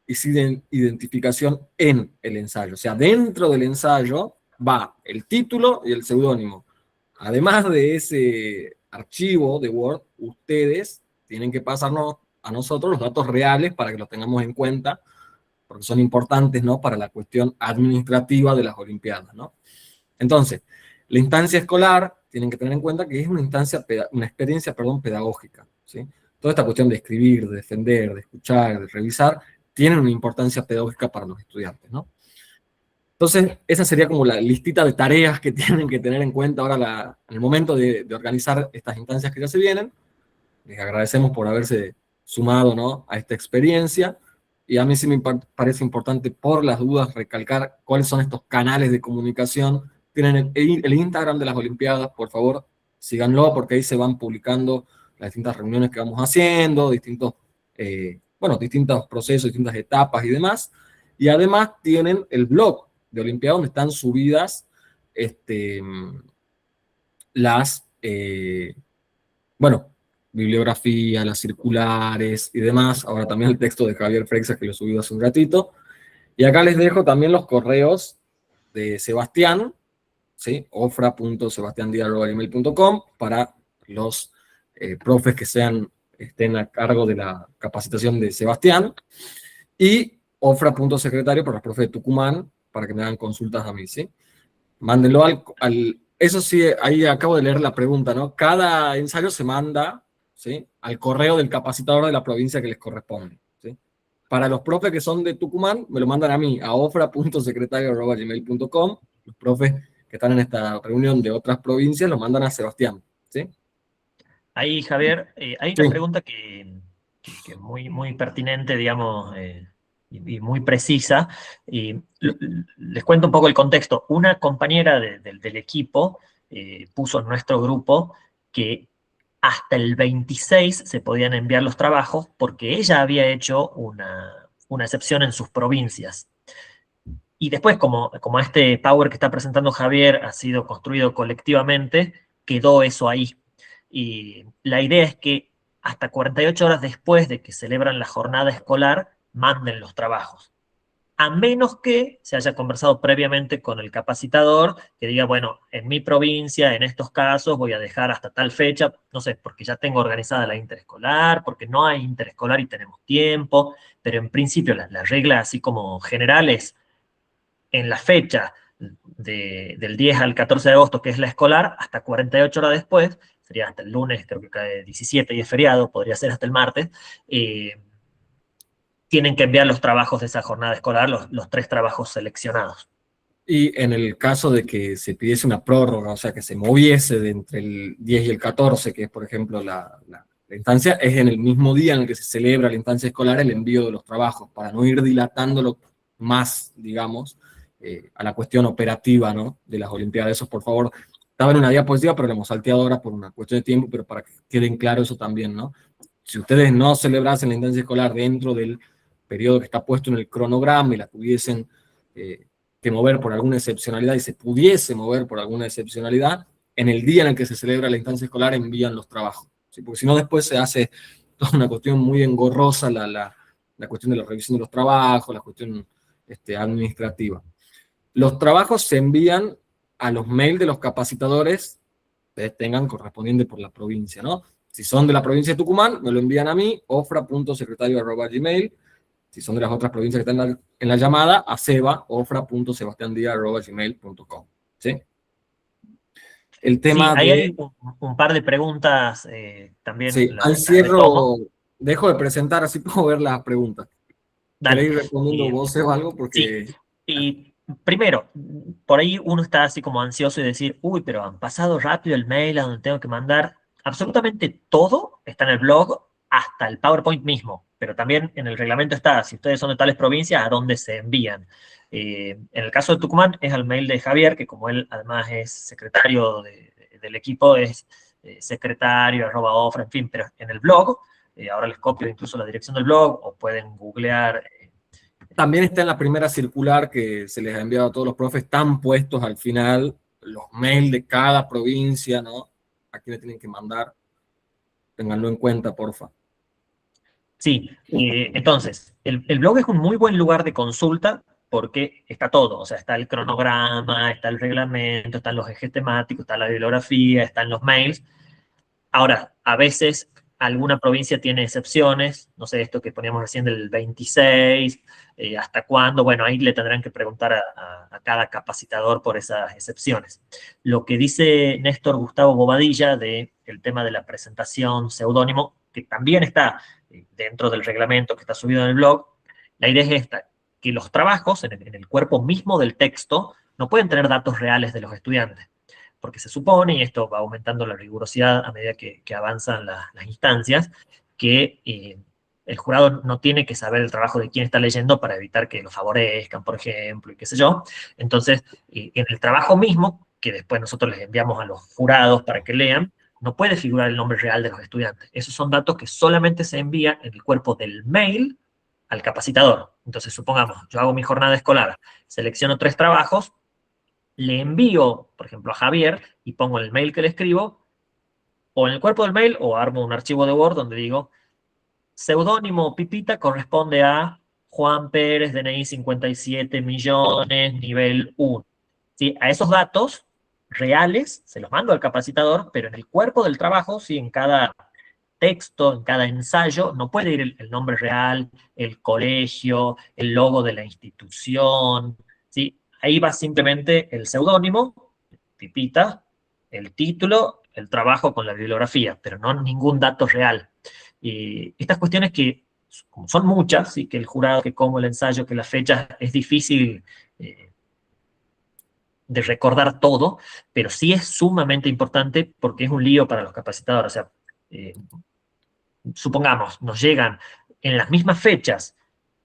y sin identificación en el ensayo. O sea, dentro del ensayo va el título y el seudónimo. Además de ese archivo de Word, ustedes tienen que pasarnos a nosotros los datos reales para que los tengamos en cuenta, porque son importantes, ¿no?, para la cuestión administrativa de las Olimpiadas, ¿no? Entonces, la instancia escolar, tienen que tener en cuenta que es una experiencia pedagógica, ¿sí? Toda esta cuestión de escribir, de defender, de escuchar, de revisar, tienen una importancia pedagógica para los estudiantes, ¿no? Entonces, esa sería como la listita de tareas que tienen que tener en cuenta ahora en el momento de organizar estas instancias que ya se vienen. Les agradecemos por haberse sumado, ¿no?, a esta experiencia, y a mí sí me parece importante, por las dudas, recalcar cuáles son estos canales de comunicación. Tienen el Instagram de las Olimpiadas, por favor, síganlo, porque ahí se van publicando las distintas reuniones que vamos haciendo, distintos procesos, distintas etapas y demás. Y además tienen el blog de Olimpiada, donde están subidas bibliografía, las circulares y demás. Ahora también el texto de Javier Freixas, que lo he subido hace un ratito. Y acá les dejo también los correos de Sebastián, ¿sí? ofra.sebastiandiaz@gmail.com, para los profes que estén a cargo de la capacitación de Sebastián, y ofra.secretario para los profes de Tucumán, para que me hagan consultas a mí, ¿sí? Mándenlo eso sí, ahí acabo de leer la pregunta, ¿no? Cada ensayo se manda, ¿sí?, al correo del capacitador de la provincia que les corresponde, ¿sí? Para los profes que son de Tucumán, me lo mandan a mí, a ofra.secretario@gmail.com. Los profes que están en esta reunión de otras provincias lo mandan a Sebastián, ¿sí? Ahí, Javier, hay una pregunta que es muy, muy pertinente, digamos, y muy precisa. Y les cuento un poco el contexto. Una compañera del equipo puso en nuestro grupo que hasta el 26 se podían enviar los trabajos porque ella había hecho una excepción en sus provincias. Y después, como este Power que está presentando Javier ha sido construido colectivamente, quedó eso ahí. Y la idea es que hasta 48 horas después de que celebran la jornada escolar, manden los trabajos. a menos que se haya conversado previamente con el capacitador, que diga, bueno, en mi provincia, en estos casos, voy a dejar hasta tal fecha, no sé, porque ya tengo organizada la interescolar, porque no hay interescolar y tenemos tiempo, pero en principio la regla así como general es, en la fecha del 10 al 14 de agosto, que es la escolar, hasta 48 horas después, sería hasta el lunes, creo que cae 17 y es feriado, podría ser hasta el martes, tienen que enviar los trabajos de esa jornada escolar, los 3 trabajos seleccionados. Y en el caso de que se pidiese una prórroga, o sea, que se moviese de entre el 10 y el 14, que es, por ejemplo, la instancia, es en el mismo día en el que se celebra la instancia escolar el envío de los trabajos, para no ir dilatándolo más, digamos, a la cuestión operativa, ¿no?, de las Olimpiadas. Eso, por favor, estaba en una diapositiva, pero lo hemos salteado ahora por una cuestión de tiempo, pero para que queden claro eso también, ¿no? Si ustedes no celebrasen la instancia escolar dentro del periodo que está puesto en el cronograma y la tuviesen que mover por alguna excepcionalidad y se pudiese mover por alguna excepcionalidad, en el día en el que se celebra la instancia escolar envían los trabajos, ¿sí? Porque si no después se hace toda una cuestión muy engorrosa la cuestión de la revisión de los trabajos, la cuestión administrativa. Los trabajos se envían a los mails de los capacitadores que tengan correspondiente por la provincia, ¿no? Si son de la provincia de Tucumán, me lo envían a mí, ofra.secretario@gmail. Si son de las otras provincias que están en la llamada, a ofra.sebastiandia@gmail.com. ¿Sí? El tema sí, ahí de... hay un par de preguntas también. Sí, al cierro, dejo de presentar, así puedo ver las preguntas. Dale. ¿Queréis respondiendo vos o algo? Porque... Sí, y primero, por ahí uno está así como ansioso y decir, uy, pero han pasado rápido el mail a donde tengo que mandar. Absolutamente todo está en el blog, hasta el PowerPoint mismo, pero también en el reglamento está, si ustedes son de tales provincias, a dónde se envían. En el caso de Tucumán es al mail de Javier, que como él además es secretario del equipo, es secretario@ofra, en fin, pero en el blog, ahora les copio incluso la dirección del blog, o pueden googlear. También está en la primera circular que se les ha enviado a todos los profes, están puestos al final los mails de cada provincia, ¿no? A quién le tienen que mandar. Ténganlo en cuenta, porfa. Sí, entonces, el blog es un muy buen lugar de consulta porque está todo, o sea, está el cronograma, está el reglamento, están los ejes temáticos, está la bibliografía, están los mails. Ahora, a veces alguna provincia tiene excepciones, no sé, esto que poníamos recién del 26, ¿hasta cuándo? Bueno, ahí le tendrán que preguntar a cada capacitador por esas excepciones. Lo que dice Néstor Gustavo Bobadilla del tema de la presentación seudónimo, que también está dentro del reglamento que está subido en el blog, la idea es esta, que los trabajos en el cuerpo mismo del texto no pueden tener datos reales de los estudiantes, porque se supone, y esto va aumentando la rigurosidad a medida que avanzan las instancias, que el jurado no tiene que saber el trabajo de quién está leyendo para evitar que lo favorezcan, por ejemplo, y qué sé yo. Entonces, en el trabajo mismo, que después nosotros les enviamos a los jurados para que lean, no puede figurar el nombre real de los estudiantes. Esos son datos que solamente se envían en el cuerpo del mail al capacitador. Entonces, supongamos, yo hago mi jornada escolar, selecciono 3 trabajos, le envío, por ejemplo, a Javier y pongo el mail que le escribo, o en el cuerpo del mail, o armo un archivo de Word donde digo, seudónimo Pipita corresponde a Juan Pérez, DNI 57 millones, nivel 1. ¿Sí? A esos datos reales se los mando al capacitador, pero en el cuerpo del trabajo, ¿sí? En cada texto, en cada ensayo, no puede ir el nombre real, el colegio, el logo de la institución, ¿sí? Ahí va simplemente el seudónimo, Pipita, el título, el trabajo con la bibliografía, pero no ningún dato real. Y estas cuestiones que, como son muchas, ¿sí? Que el jurado, que como el ensayo, que la fecha, es difícil de recordar todo, pero sí es sumamente importante porque es un lío para los capacitadores. O sea, supongamos, nos llegan en las mismas fechas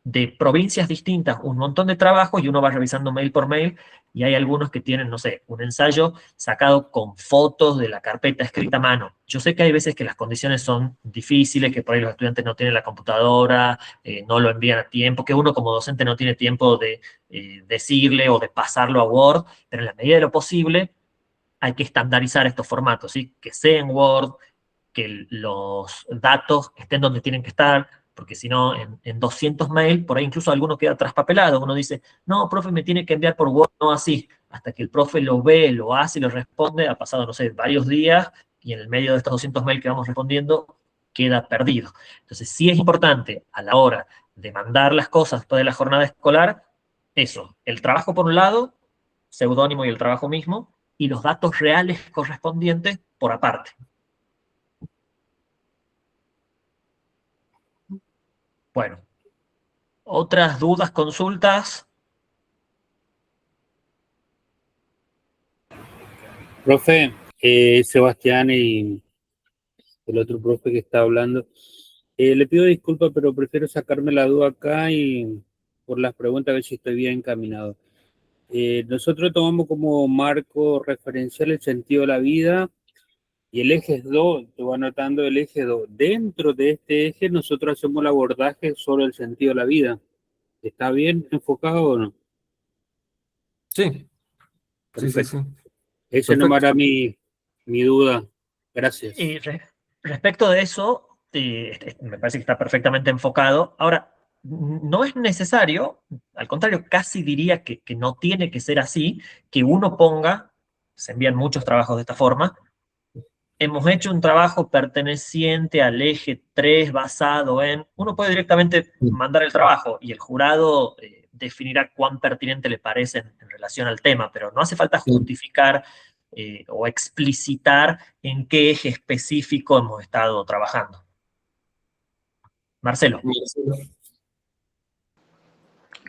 de provincias distintas un montón de trabajos y uno va revisando mail por mail y hay algunos que tienen, no sé, un ensayo sacado con fotos de la carpeta escrita a mano. Yo sé que hay veces que las condiciones son difíciles, que por ahí los estudiantes no tienen la computadora, no lo envían a tiempo, que uno como docente no tiene tiempo de decirle o de pasarlo a Word, pero en la medida de lo posible hay que estandarizar estos formatos, ¿sí? Que sea en Word, que los datos estén donde tienen que estar, porque si no, en 200 mails, por ahí incluso alguno queda traspapelado, uno dice, no, profe, me tiene que enviar por Word, no así, hasta que el profe lo ve, lo hace y lo responde, ha pasado, no sé, varios días, y en el medio de estos 200 mails que vamos respondiendo, queda perdido. Entonces, sí es importante a la hora de mandar las cosas después de la jornada escolar, eso, el trabajo por un lado, seudónimo y el trabajo mismo, y los datos reales correspondientes por aparte. Bueno, ¿otras dudas, consultas? Profe, Sebastián y el otro profe que está hablando, le pido disculpas, pero prefiero sacarme la duda acá y por las preguntas a ver si estoy bien encaminado. Nosotros tomamos como marco referencial el sentido de la vida y el eje 2, te voy anotando el eje 2. Dentro de este eje nosotros hacemos el abordaje sobre el sentido de la vida. ¿Está bien enfocado o no? Sí, sí. Esa no era mi duda. Gracias. Respecto de eso, me parece que está perfectamente enfocado. Ahora, no es necesario, al contrario, casi diría que no tiene que ser así, que uno ponga, se envían muchos trabajos de esta forma, hemos hecho un trabajo perteneciente al eje 3 basado en... Uno puede directamente mandar el trabajo y el jurado definirá cuán pertinente le parece en relación al tema, pero no hace falta justificar o explicitar en qué eje específico hemos estado trabajando. Marcelo.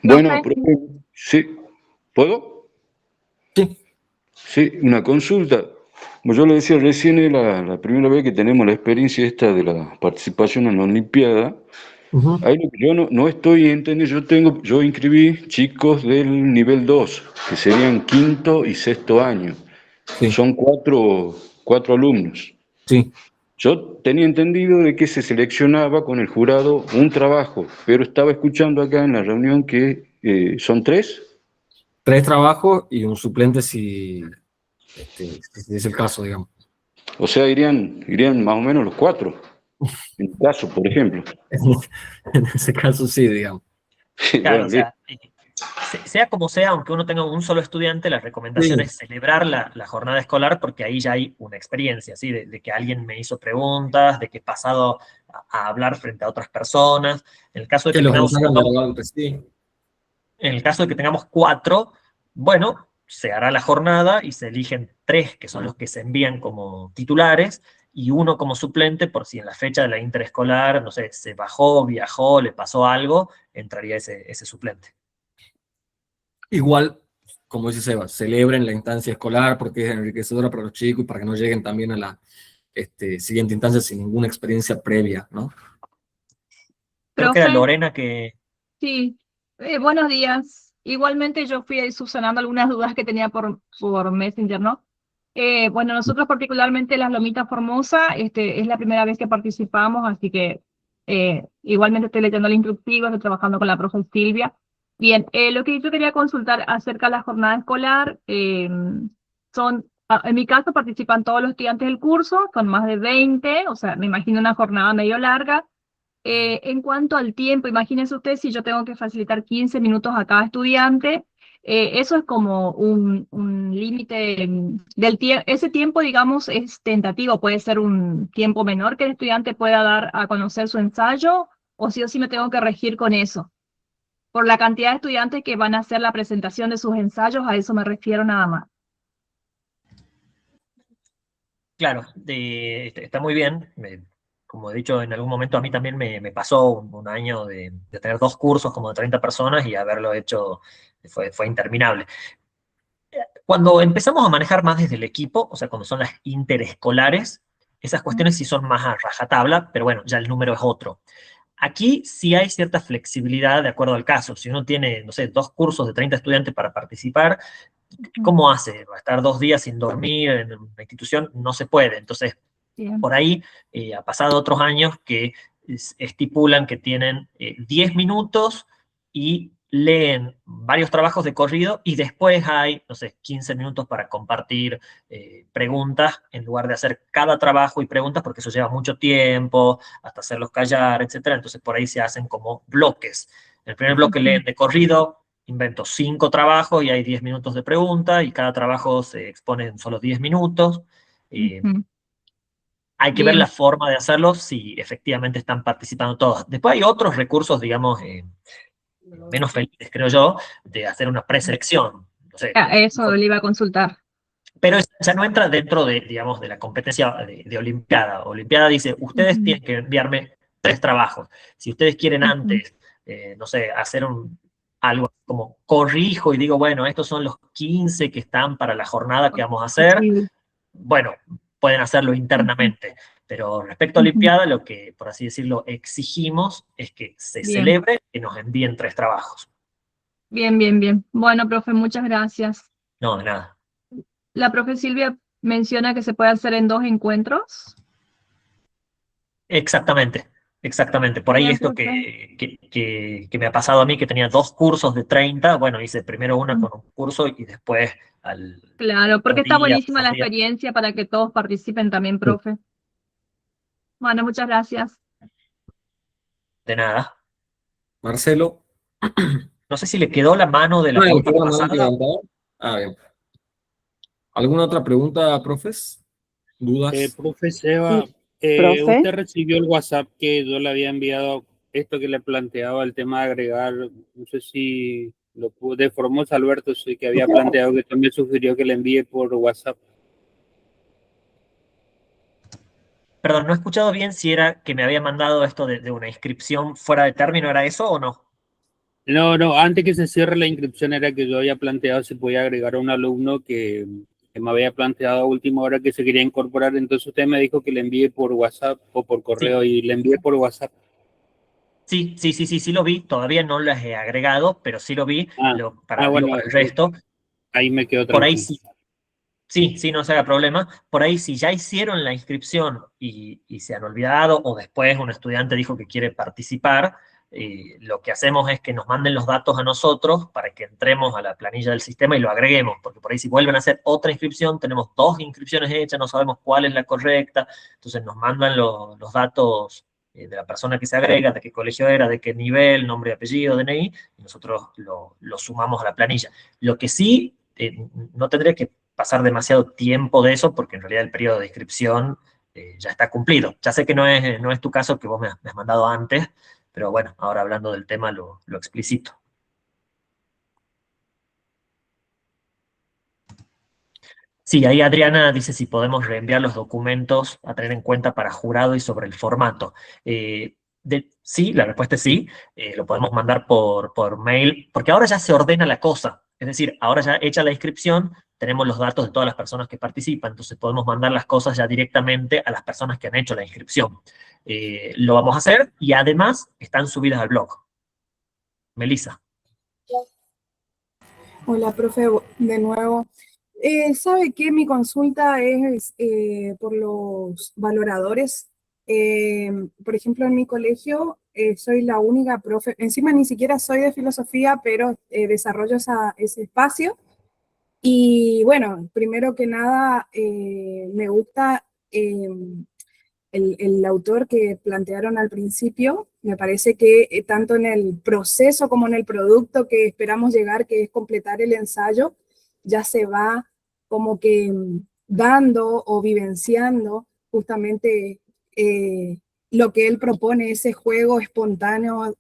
Bueno, profe, sí. ¿Puedo? Sí. Sí, una consulta. Como yo le decía recién, es la primera vez que tenemos la experiencia esta de la participación en la Olimpiada. Ahí lo que yo no estoy entendiendo, yo inscribí chicos del nivel 2, que serían quinto y sexto año. Sí. Son cuatro alumnos. Sí. Yo tenía entendido de que se seleccionaba con el jurado un trabajo, pero estaba escuchando acá en la reunión que son 3. 3 trabajos y un suplente si es el caso, digamos. O sea, irían más o menos los 4, en mi caso, por ejemplo. En ese caso sí, digamos. Claro, o sea, sea como sea, aunque uno tenga un solo estudiante, la recomendación es celebrar la jornada escolar porque ahí ya hay una experiencia, ¿sí? De que alguien me hizo preguntas, de que he pasado a hablar frente a otras personas. En el caso de que tengamos 4, bueno, se hará la jornada y se eligen 3, que son los que se envían como titulares, y 1 como suplente, por si en la fecha de la interescolar, no sé, se bajó, viajó, le pasó algo, entraría ese suplente. Igual, como dice Seba, celebren la instancia escolar porque es enriquecedora para los chicos y para que no lleguen también a la siguiente instancia sin ninguna experiencia previa, ¿no? Creo que era Lorena que... Sí, buenos días. Igualmente yo fui subsanando algunas dudas que tenía por Messenger, ¿no? Bueno, nosotros particularmente las Lomitas Formosa, es la primera vez que participamos, así que igualmente estoy leyendo el instructivo, estoy trabajando con la profe Silvia. Bien, lo que yo quería consultar acerca de la jornada escolar, en mi caso participan todos los estudiantes del curso, son más de 20, o sea, me imagino una jornada medio larga. En cuanto al tiempo, imagínense usted si yo tengo que facilitar 15 minutos a cada estudiante, eso es como un límite del tiempo. Ese tiempo, digamos, es tentativo, puede ser un tiempo menor que el estudiante pueda dar a conocer su ensayo, o sí me tengo que regir con eso. Por la cantidad de estudiantes que van a hacer la presentación de sus ensayos, a eso me refiero nada más. Claro, está muy bien. Como he dicho en algún momento, a mí también me pasó un año de tener 2 cursos como de 30 personas y haberlo hecho fue interminable. Cuando empezamos a manejar más desde el equipo, o sea, cuando son las interescolares, esas cuestiones sí son más a rajatabla, pero bueno, ya el número es otro. Aquí sí hay cierta flexibilidad de acuerdo al caso. Si uno tiene, no sé, 2 cursos de 30 estudiantes para participar, ¿cómo hace? ¿Va a estar 2 días sin dormir en una institución? No se puede. Entonces, por ahí ha pasado otros años que estipulan que tienen 10 minutos y leen varios trabajos de corrido y después hay, no sé, 15 minutos para compartir preguntas en lugar de hacer cada trabajo y preguntas, porque eso lleva mucho tiempo, hasta hacerlos callar, etcétera. Entonces por ahí se hacen como bloques. En el primer bloque leen de corrido, invento 5 trabajos y hay 10 minutos de pregunta y cada trabajo se expone en solo 10 minutos. Hay que ver Bien. la forma de hacerlo si efectivamente están participando todos. Después hay otros recursos, digamos, menos felices, creo yo, de hacer una preselección. No sé, Eso le iba a consultar. pero ya no entra dentro de, digamos, de la competencia de Olimpiada. Olimpiada dice, ustedes tienen que enviarme 3 trabajos. Si ustedes quieren antes, no sé, hacer algo como corrijo y digo, bueno, estos son los 15 que están para la jornada que vamos a hacer, bueno, pueden hacerlo internamente. Pero respecto a Olimpiada, lo que, por así decirlo, exigimos es que se Bien. celebre y nos envíen 3 trabajos. Bien, bien, bien. Bueno, profe, muchas gracias. No, de nada. La profe Silvia menciona que se puede hacer en 2 encuentros. Exactamente, exactamente. Por ahí Bien, esto profe. que me ha pasado a mí, que tenía 2 cursos de 30, bueno, hice primero una con un curso y después al Claro, porque dos está días, buenísima 2 la días. experiencia para que todos participen también, profe. Bueno, muchas gracias. De nada. Marcelo. No sé si le quedó la mano de la No, le pregunta quedó la mano pasada. levantada. Ah, bien. ¿Alguna otra pregunta, profes? ¿Dudas? Profe Seba, Profe. usted recibió el WhatsApp que yo le había enviado, esto que le planteaba, el tema de agregar, no sé si lo pude, de Formosa Alberto, sí que había planteado que también sugirió que le envíe por WhatsApp. Perdón, no he escuchado bien si era que me había mandado esto de una inscripción fuera de término, ¿era eso o no? No, antes que se cierre la inscripción era que yo había planteado si podía agregar a un alumno que me había planteado a última hora que se quería incorporar, entonces usted me dijo que le envíe por WhatsApp o por correo y le envié por WhatsApp. Sí lo vi, todavía no las he agregado, pero sí lo vi, digo, Bueno, para el resto. ahí me quedo Por ahí tranquilo. sí, no se haga problema. Por ahí si ya hicieron la inscripción y se han olvidado, o después un estudiante dijo que quiere participar, lo que hacemos es que nos manden los datos a nosotros para que entremos a la planilla del sistema y lo agreguemos, porque por ahí si vuelven a hacer otra inscripción, tenemos 2 inscripciones hechas, no sabemos cuál es la correcta, entonces nos mandan los datos de la persona que se agrega, de qué colegio era, de qué nivel, nombre y apellido, DNI, y nosotros lo sumamos a la planilla. Lo que sí, no tendría que pasar demasiado tiempo de eso, porque en realidad el periodo de inscripción ya está cumplido. Ya sé que no es tu caso, que vos me has mandado antes, pero bueno, ahora hablando del tema lo explicito. Sí, ahí Adriana dice si podemos reenviar los documentos a tener en cuenta para jurado y sobre el formato. Sí, la respuesta es sí, lo podemos mandar por mail, porque ahora ya se ordena la cosa. Es decir, ahora ya hecha la inscripción, tenemos los datos de todas las personas que participan, entonces podemos mandar las cosas ya directamente a las personas que han hecho la inscripción. Lo vamos a hacer y además están subidas al blog. Melissa. Hola, profe, de nuevo. ¿Sabe qué? Mi consulta es por los valoradores. Por ejemplo, en mi colegio soy la única profe, encima ni siquiera soy de filosofía, pero desarrollo ese espacio. Y bueno, primero que nada, me gusta el autor que plantearon al principio. Me parece que tanto en el proceso como en el producto que esperamos llegar, que es completar el ensayo, ya se va como que dando o vivenciando justamente lo que él propone, ese juego espontáneo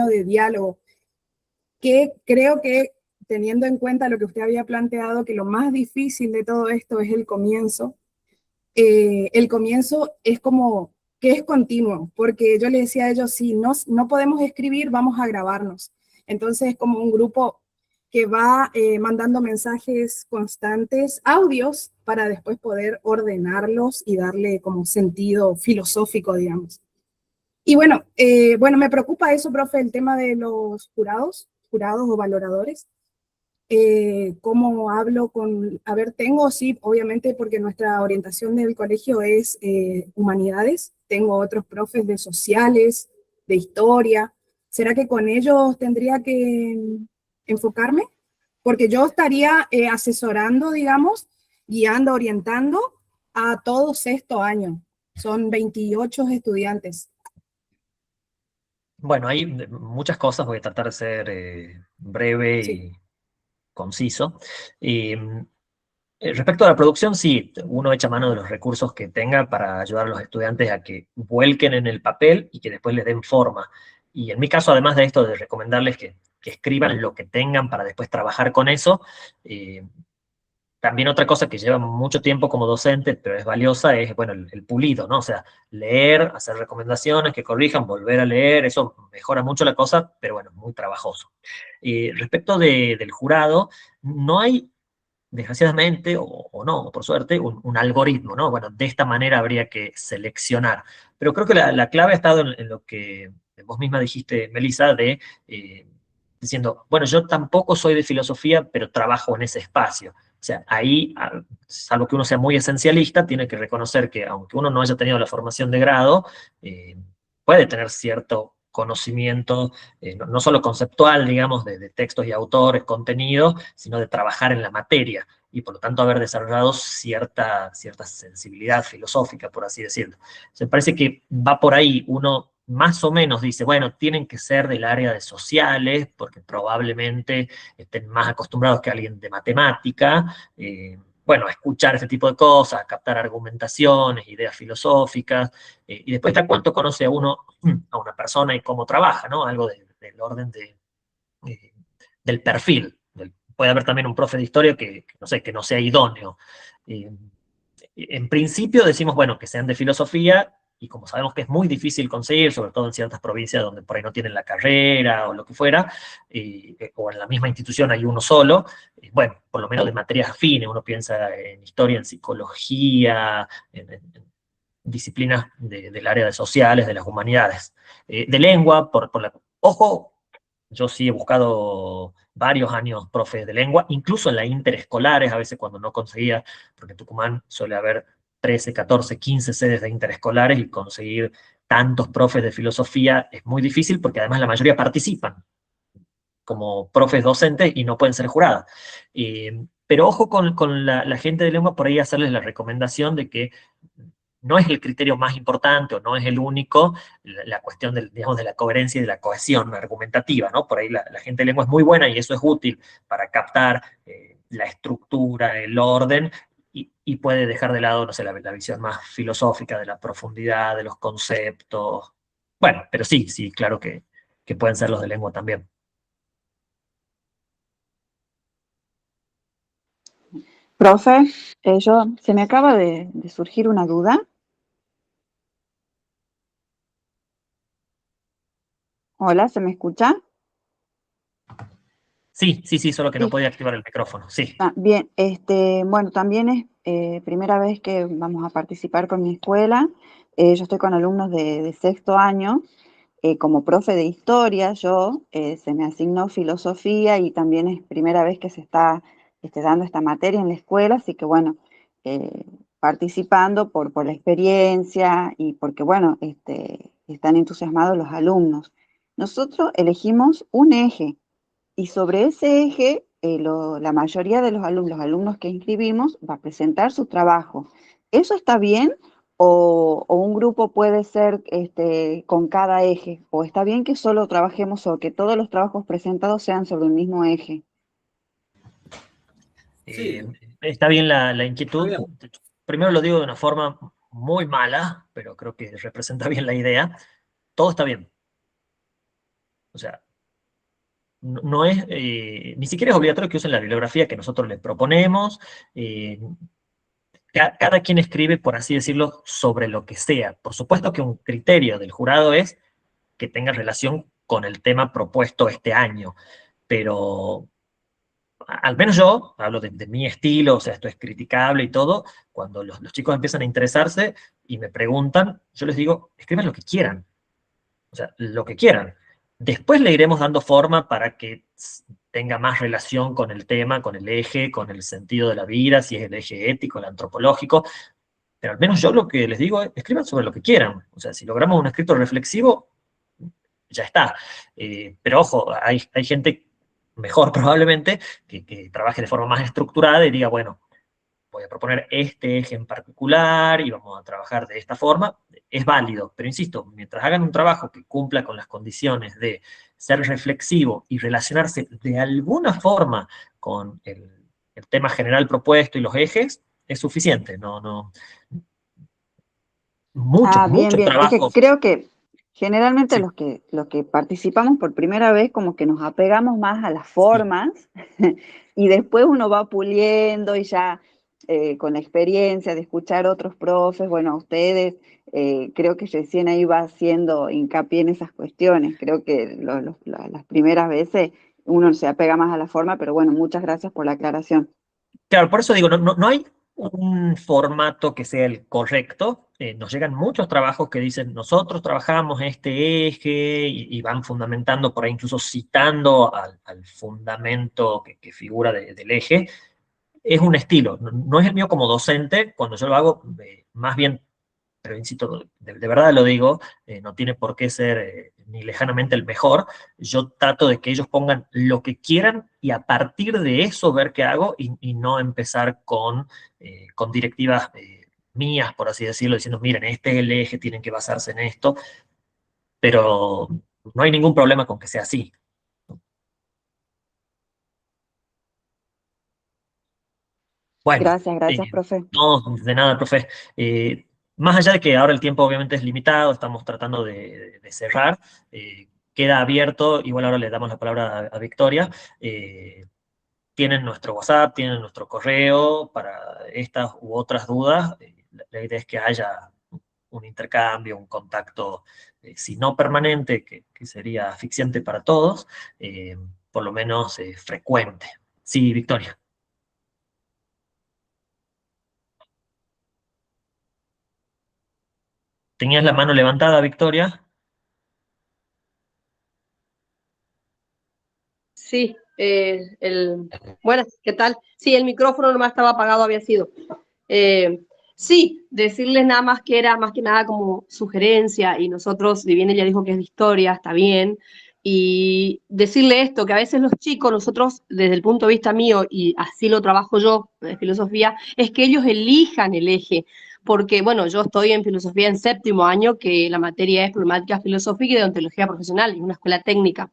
de diálogo, que creo que teniendo en cuenta lo que usted había planteado, que lo más difícil de todo esto es el comienzo. El comienzo es como que es continuo, porque yo le decía a ellos, si no podemos escribir, vamos a grabarnos. Entonces es como un grupo que va mandando mensajes constantes, audios, para después poder ordenarlos y darle como sentido filosófico, digamos. Y bueno, me preocupa eso, profe, el tema de los jurados o valoradores. ¿Cómo hablo con...? A ver, tengo, sí, obviamente, porque nuestra orientación del colegio es humanidades. Tengo otros profes de sociales, de historia, ¿Será que con ellos tendría que enfocarme? Porque yo estaría asesorando, digamos, guiando, orientando a todo sexto año. Son 28 estudiantes. Bueno, hay muchas cosas, voy a tratar de ser breve Sí. y conciso. Respecto a la producción, sí, uno echa mano de los recursos que tenga para ayudar a los estudiantes a que vuelquen en el papel y que después les den forma. Y en mi caso, además de esto, de recomendarles que escriban lo que tengan para después trabajar con eso, también otra cosa que lleva mucho tiempo como docente, pero es valiosa, es, bueno, el pulido, ¿no? O sea, leer, hacer recomendaciones que corrijan, volver a leer, eso mejora mucho la cosa, pero bueno, es muy trabajoso. Respecto del jurado, no hay, desgraciadamente, o no, por suerte, un algoritmo, ¿no? Bueno, de esta manera habría que seleccionar. Pero creo que la clave ha estado en lo que vos misma dijiste, Melissa, diciendo, bueno, yo tampoco soy de filosofía, pero trabajo en ese espacio. O sea, ahí, salvo que uno sea muy esencialista, tiene que reconocer que aunque uno no haya tenido la formación de grado, puede tener cierto conocimiento, no solo conceptual, digamos, de textos y autores, contenidos, sino de trabajar en la materia y por lo tanto haber desarrollado cierta sensibilidad filosófica, por así decirlo. Me parece que va por ahí, uno más o menos dice, bueno, tienen que ser del área de sociales, porque probablemente estén más acostumbrados que alguien de matemática, bueno, a escuchar ese tipo de cosas, a captar argumentaciones, ideas filosóficas, y después está cuánto conoce a uno, a una persona y cómo trabaja, ¿no? Algo del orden del perfil. Puede haber también un profe de historia no sé, que no sea idóneo. En principio decimos, bueno, que sean de filosofía, y como sabemos que es muy difícil conseguir, sobre todo en ciertas provincias donde por ahí no tienen la carrera o lo que fuera, o en la misma institución hay uno solo, bueno, por lo menos de materias afines, uno piensa en historia, en psicología, en disciplinas del área de sociales, de las humanidades. De lengua, ojo, yo sí he buscado varios años profes de lengua, incluso en la interescolares, a veces cuando no conseguía, porque en Tucumán suele haber 13, 14, 15 sedes de interescolares y conseguir tantos profes de filosofía es muy difícil porque además la mayoría participan como profes docentes y no pueden ser juradas. Pero ojo con la gente de lengua, por ahí hacerles la recomendación de que no es el criterio más importante o no es el único, la cuestión digamos, de la coherencia y de la cohesión argumentativa, ¿no? Por ahí la gente de lengua es muy buena y eso es útil para captar la estructura, el orden, y puede dejar de lado, no sé, la visión más filosófica de la profundidad, de los conceptos. Bueno, pero sí, claro que pueden ser los de lengua también. Profe, se me acaba de surgir una duda. Hola, ¿se me escucha? Sí, solo que no podía activar el micrófono, sí. Bien, bueno, también es primera vez que vamos a participar con mi escuela. Yo estoy con alumnos de sexto año. Como profe de historia, se me asignó filosofía y también es primera vez que se está dando esta materia en la escuela, así que bueno, participando por la experiencia y porque bueno, están entusiasmados los alumnos. Nosotros elegimos un eje y sobre ese eje la mayoría de los alumnos que inscribimos va a presentar su trabajo. ¿Eso está bien? ¿O un grupo puede ser con cada eje? ¿O está bien que solo trabajemos o que todos los trabajos presentados sean sobre el mismo eje? Está bien la inquietud. Primero lo digo de una forma muy mala, pero creo que representa bien la idea. Todo está bien. O sea, no es, ni siquiera es obligatorio que usen la bibliografía que nosotros les proponemos. Cada quien escribe, por así decirlo, sobre lo que sea. Por supuesto que un criterio del jurado es que tenga relación con el tema propuesto este año, pero al menos yo, hablo de mi estilo, o sea, esto es criticable y todo, cuando los chicos empiezan a interesarse y me preguntan, yo les digo, escriban lo que quieran, o sea, lo que quieran. Después le iremos dando forma para que tenga más relación con el tema, con el eje, con el sentido de la vida, si es el eje ético, el antropológico, pero al menos yo lo que les digo es, escriban sobre lo que quieran. O sea, si logramos un escrito reflexivo, ya está. Pero ojo, hay gente mejor probablemente que trabaje de forma más estructurada y diga, bueno, voy a proponer este eje en particular y vamos a trabajar de esta forma. Es válido, pero insisto, mientras hagan un trabajo que cumpla con las condiciones de ser reflexivo y relacionarse de alguna forma con el tema general propuesto y los ejes, es suficiente. Bien, Mucho bien. Es que trabajo. creo que generalmente Sí. los que participamos por primera vez como que nos apegamos más a las formas y después uno va puliendo y ya con la experiencia de escuchar otros profes, bueno, a ustedes, creo que recién ahí va haciendo hincapié en esas cuestiones. Creo que las primeras veces uno se apega más a la forma, pero bueno, muchas gracias por la aclaración. Claro, por eso digo, no hay un formato que sea el correcto. Nos llegan muchos trabajos que dicen, nosotros trabajamos este eje y van fundamentando, por ahí incluso citando al fundamento que figura del eje. Es un estilo, no es el mío como docente, cuando yo lo hago, más bien, pero insisto, de verdad lo digo, no tiene por qué ser ni lejanamente el mejor. Yo trato de que ellos pongan lo que quieran y a partir de eso ver qué hago y no empezar con directivas mías, por así decirlo, diciendo, miren, este es el eje, tienen que basarse en esto, pero no hay ningún problema con que sea así. Bueno, Gracias, profe. no, de nada, profe. Más allá de que ahora el tiempo obviamente es limitado, estamos tratando de cerrar, queda abierto, igual ahora le damos la palabra a Victoria. Tienen nuestro WhatsApp, tienen nuestro correo para estas u otras dudas. La idea es que haya un intercambio, un contacto, si no permanente, que sería asfixiante para todos, por lo menos frecuente. Sí, Victoria. ¿Tenías la mano levantada, Victoria? Sí, bueno, ¿qué tal? Sí, el micrófono nomás estaba apagado, había sido. Sí, decirles nada más que era más que nada como sugerencia y nosotros, si bien ella dijo que es de historia, está bien, y decirle esto, que a veces los chicos, nosotros desde el punto de vista mío, y así lo trabajo yo de filosofía, es que ellos elijan el eje, porque bueno, yo estoy en filosofía en 7º año, que la materia es problemática filosófica y de ontología profesional, es una escuela técnica,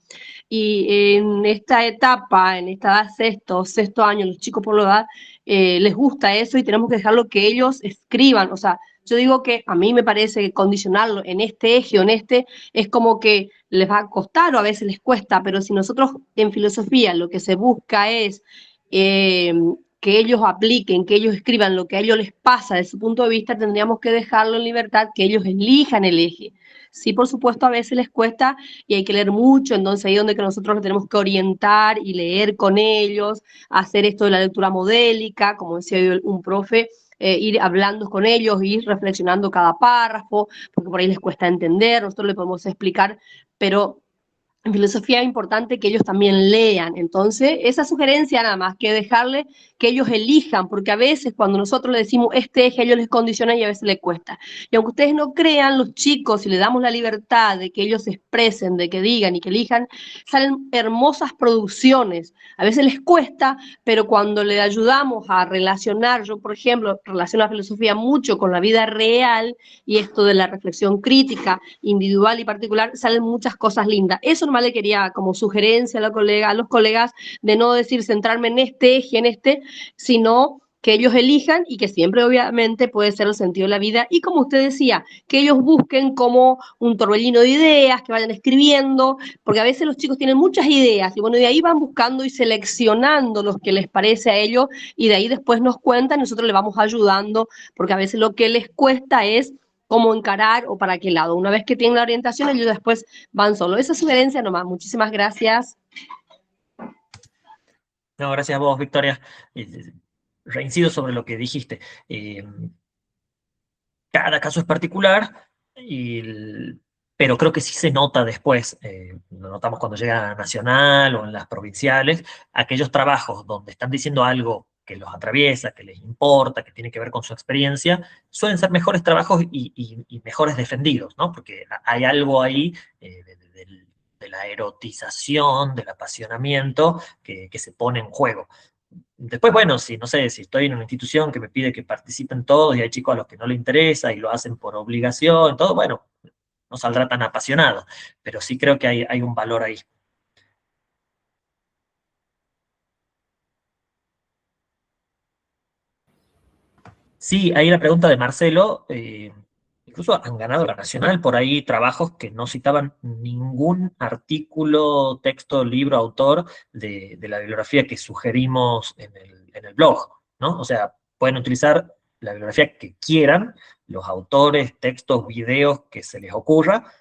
y en esta etapa, en esta edad sexto año, los chicos por la edad, les gusta eso y tenemos que dejarlo que ellos escriban. O sea, yo digo que a mí me parece que condicionarlo en este eje o en este es como que les va a costar o a veces les cuesta, pero si nosotros en filosofía lo que se busca es que ellos apliquen, que ellos escriban lo que a ellos les pasa desde su punto de vista, tendríamos que dejarlo en libertad, que ellos elijan el eje. Sí, por supuesto, a veces les cuesta y hay que leer mucho, entonces ahí es donde que nosotros nos tenemos que orientar y leer con ellos, hacer esto de la lectura modélica, como decía un profe, ir hablando con ellos, ir reflexionando cada párrafo, porque por ahí les cuesta entender, nosotros les podemos explicar, pero en filosofía es importante que ellos también lean. Entonces, esa sugerencia nada más, que dejarle que ellos elijan, porque a veces cuando nosotros le decimos este eje, a ellos les condiciona y a veces les cuesta. Y aunque ustedes no crean, los chicos, si le damos la libertad de que ellos se expresen, de que digan y que elijan, salen hermosas producciones. A veces les cuesta, pero cuando le ayudamos a relacionar, yo por ejemplo, relaciono la filosofía mucho con la vida real y esto de la reflexión crítica, individual y particular, salen muchas cosas lindas. Eso nomás le quería como sugerencia a los colegas de no decir centrarme en este eje, en este, sino que ellos elijan y que siempre obviamente puede ser el sentido de la vida y como usted decía, que ellos busquen como un torbellino de ideas, que vayan escribiendo, porque a veces los chicos tienen muchas ideas y bueno, de ahí van buscando y seleccionando los que les parece a ellos y de ahí después nos cuentan y nosotros les vamos ayudando, porque a veces lo que les cuesta es cómo encarar o para qué lado. Una vez que tienen la orientación, ellos después van solo. Esa sugerencia nomás. Muchísimas gracias. No, gracias a vos, Victoria. Reincido sobre lo que dijiste. Cada caso es particular, pero creo que sí se nota después, lo notamos cuando llega a Nacional o en las provinciales, aquellos trabajos donde están diciendo algo que los atraviesa, que les importa, que tiene que ver con su experiencia, suelen ser mejores trabajos y mejores defendidos, ¿no? Porque hay algo ahí del la erotización, del apasionamiento que se pone en juego. Después, bueno, si no sé, si estoy en una institución que me pide que participen todos y hay chicos a los que no les interesa y lo hacen por obligación, todo, bueno, no saldrá tan apasionado, pero sí creo que hay un valor ahí. Sí, ahí la pregunta de Marcelo, incluso han ganado la Nacional por ahí trabajos que no citaban ningún artículo, texto, libro, autor de la bibliografía que sugerimos en el blog, ¿no? O sea, pueden utilizar la bibliografía que quieran, los autores, textos, videos que se les ocurra,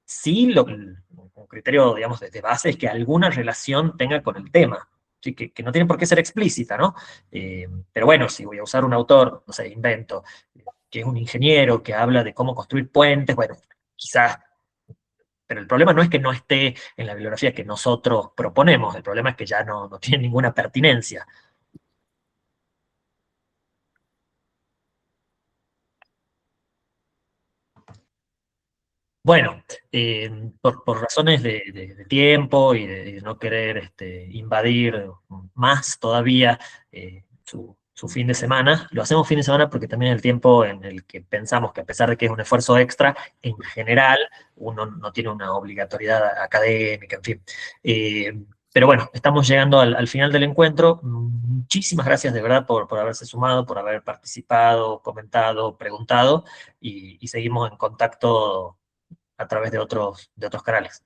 sí, un criterio, digamos, de base es que alguna relación tenga con el tema. ¿Sí? Que no tiene por qué ser explícita, ¿no? Pero bueno, si voy a usar un autor, no sé, invento, que es un ingeniero que habla de cómo construir puentes, bueno, quizás, pero el problema no es que no esté en la bibliografía que nosotros proponemos, el problema es que ya no tiene ninguna pertinencia. Bueno, por razones de tiempo y de no querer invadir más todavía su fin de semana, lo hacemos fin de semana porque también es el tiempo en el que pensamos que a pesar de que es un esfuerzo extra, en general uno no tiene una obligatoriedad académica, en fin. Pero bueno, estamos llegando al final del encuentro. Muchísimas gracias de verdad por haberse sumado, por haber participado, comentado, preguntado, y seguimos en contacto a través de otros canales.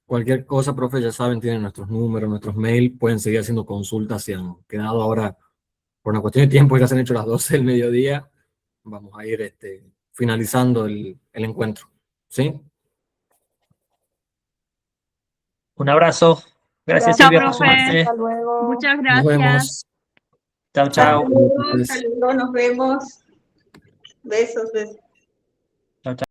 Cualquier cosa, profe, ya saben, tienen nuestros números, nuestros mails, pueden seguir haciendo consultas si han quedado ahora, por una cuestión de tiempo, ya se han hecho las 12 del mediodía, vamos a ir finalizando el encuentro, ¿sí? Un abrazo. Gracias, Chao, Silvia, por profe. sumarse. Hasta luego. Muchas Nos gracias. vemos. Chao, chao. Saludos, nos vemos. Besos, besos.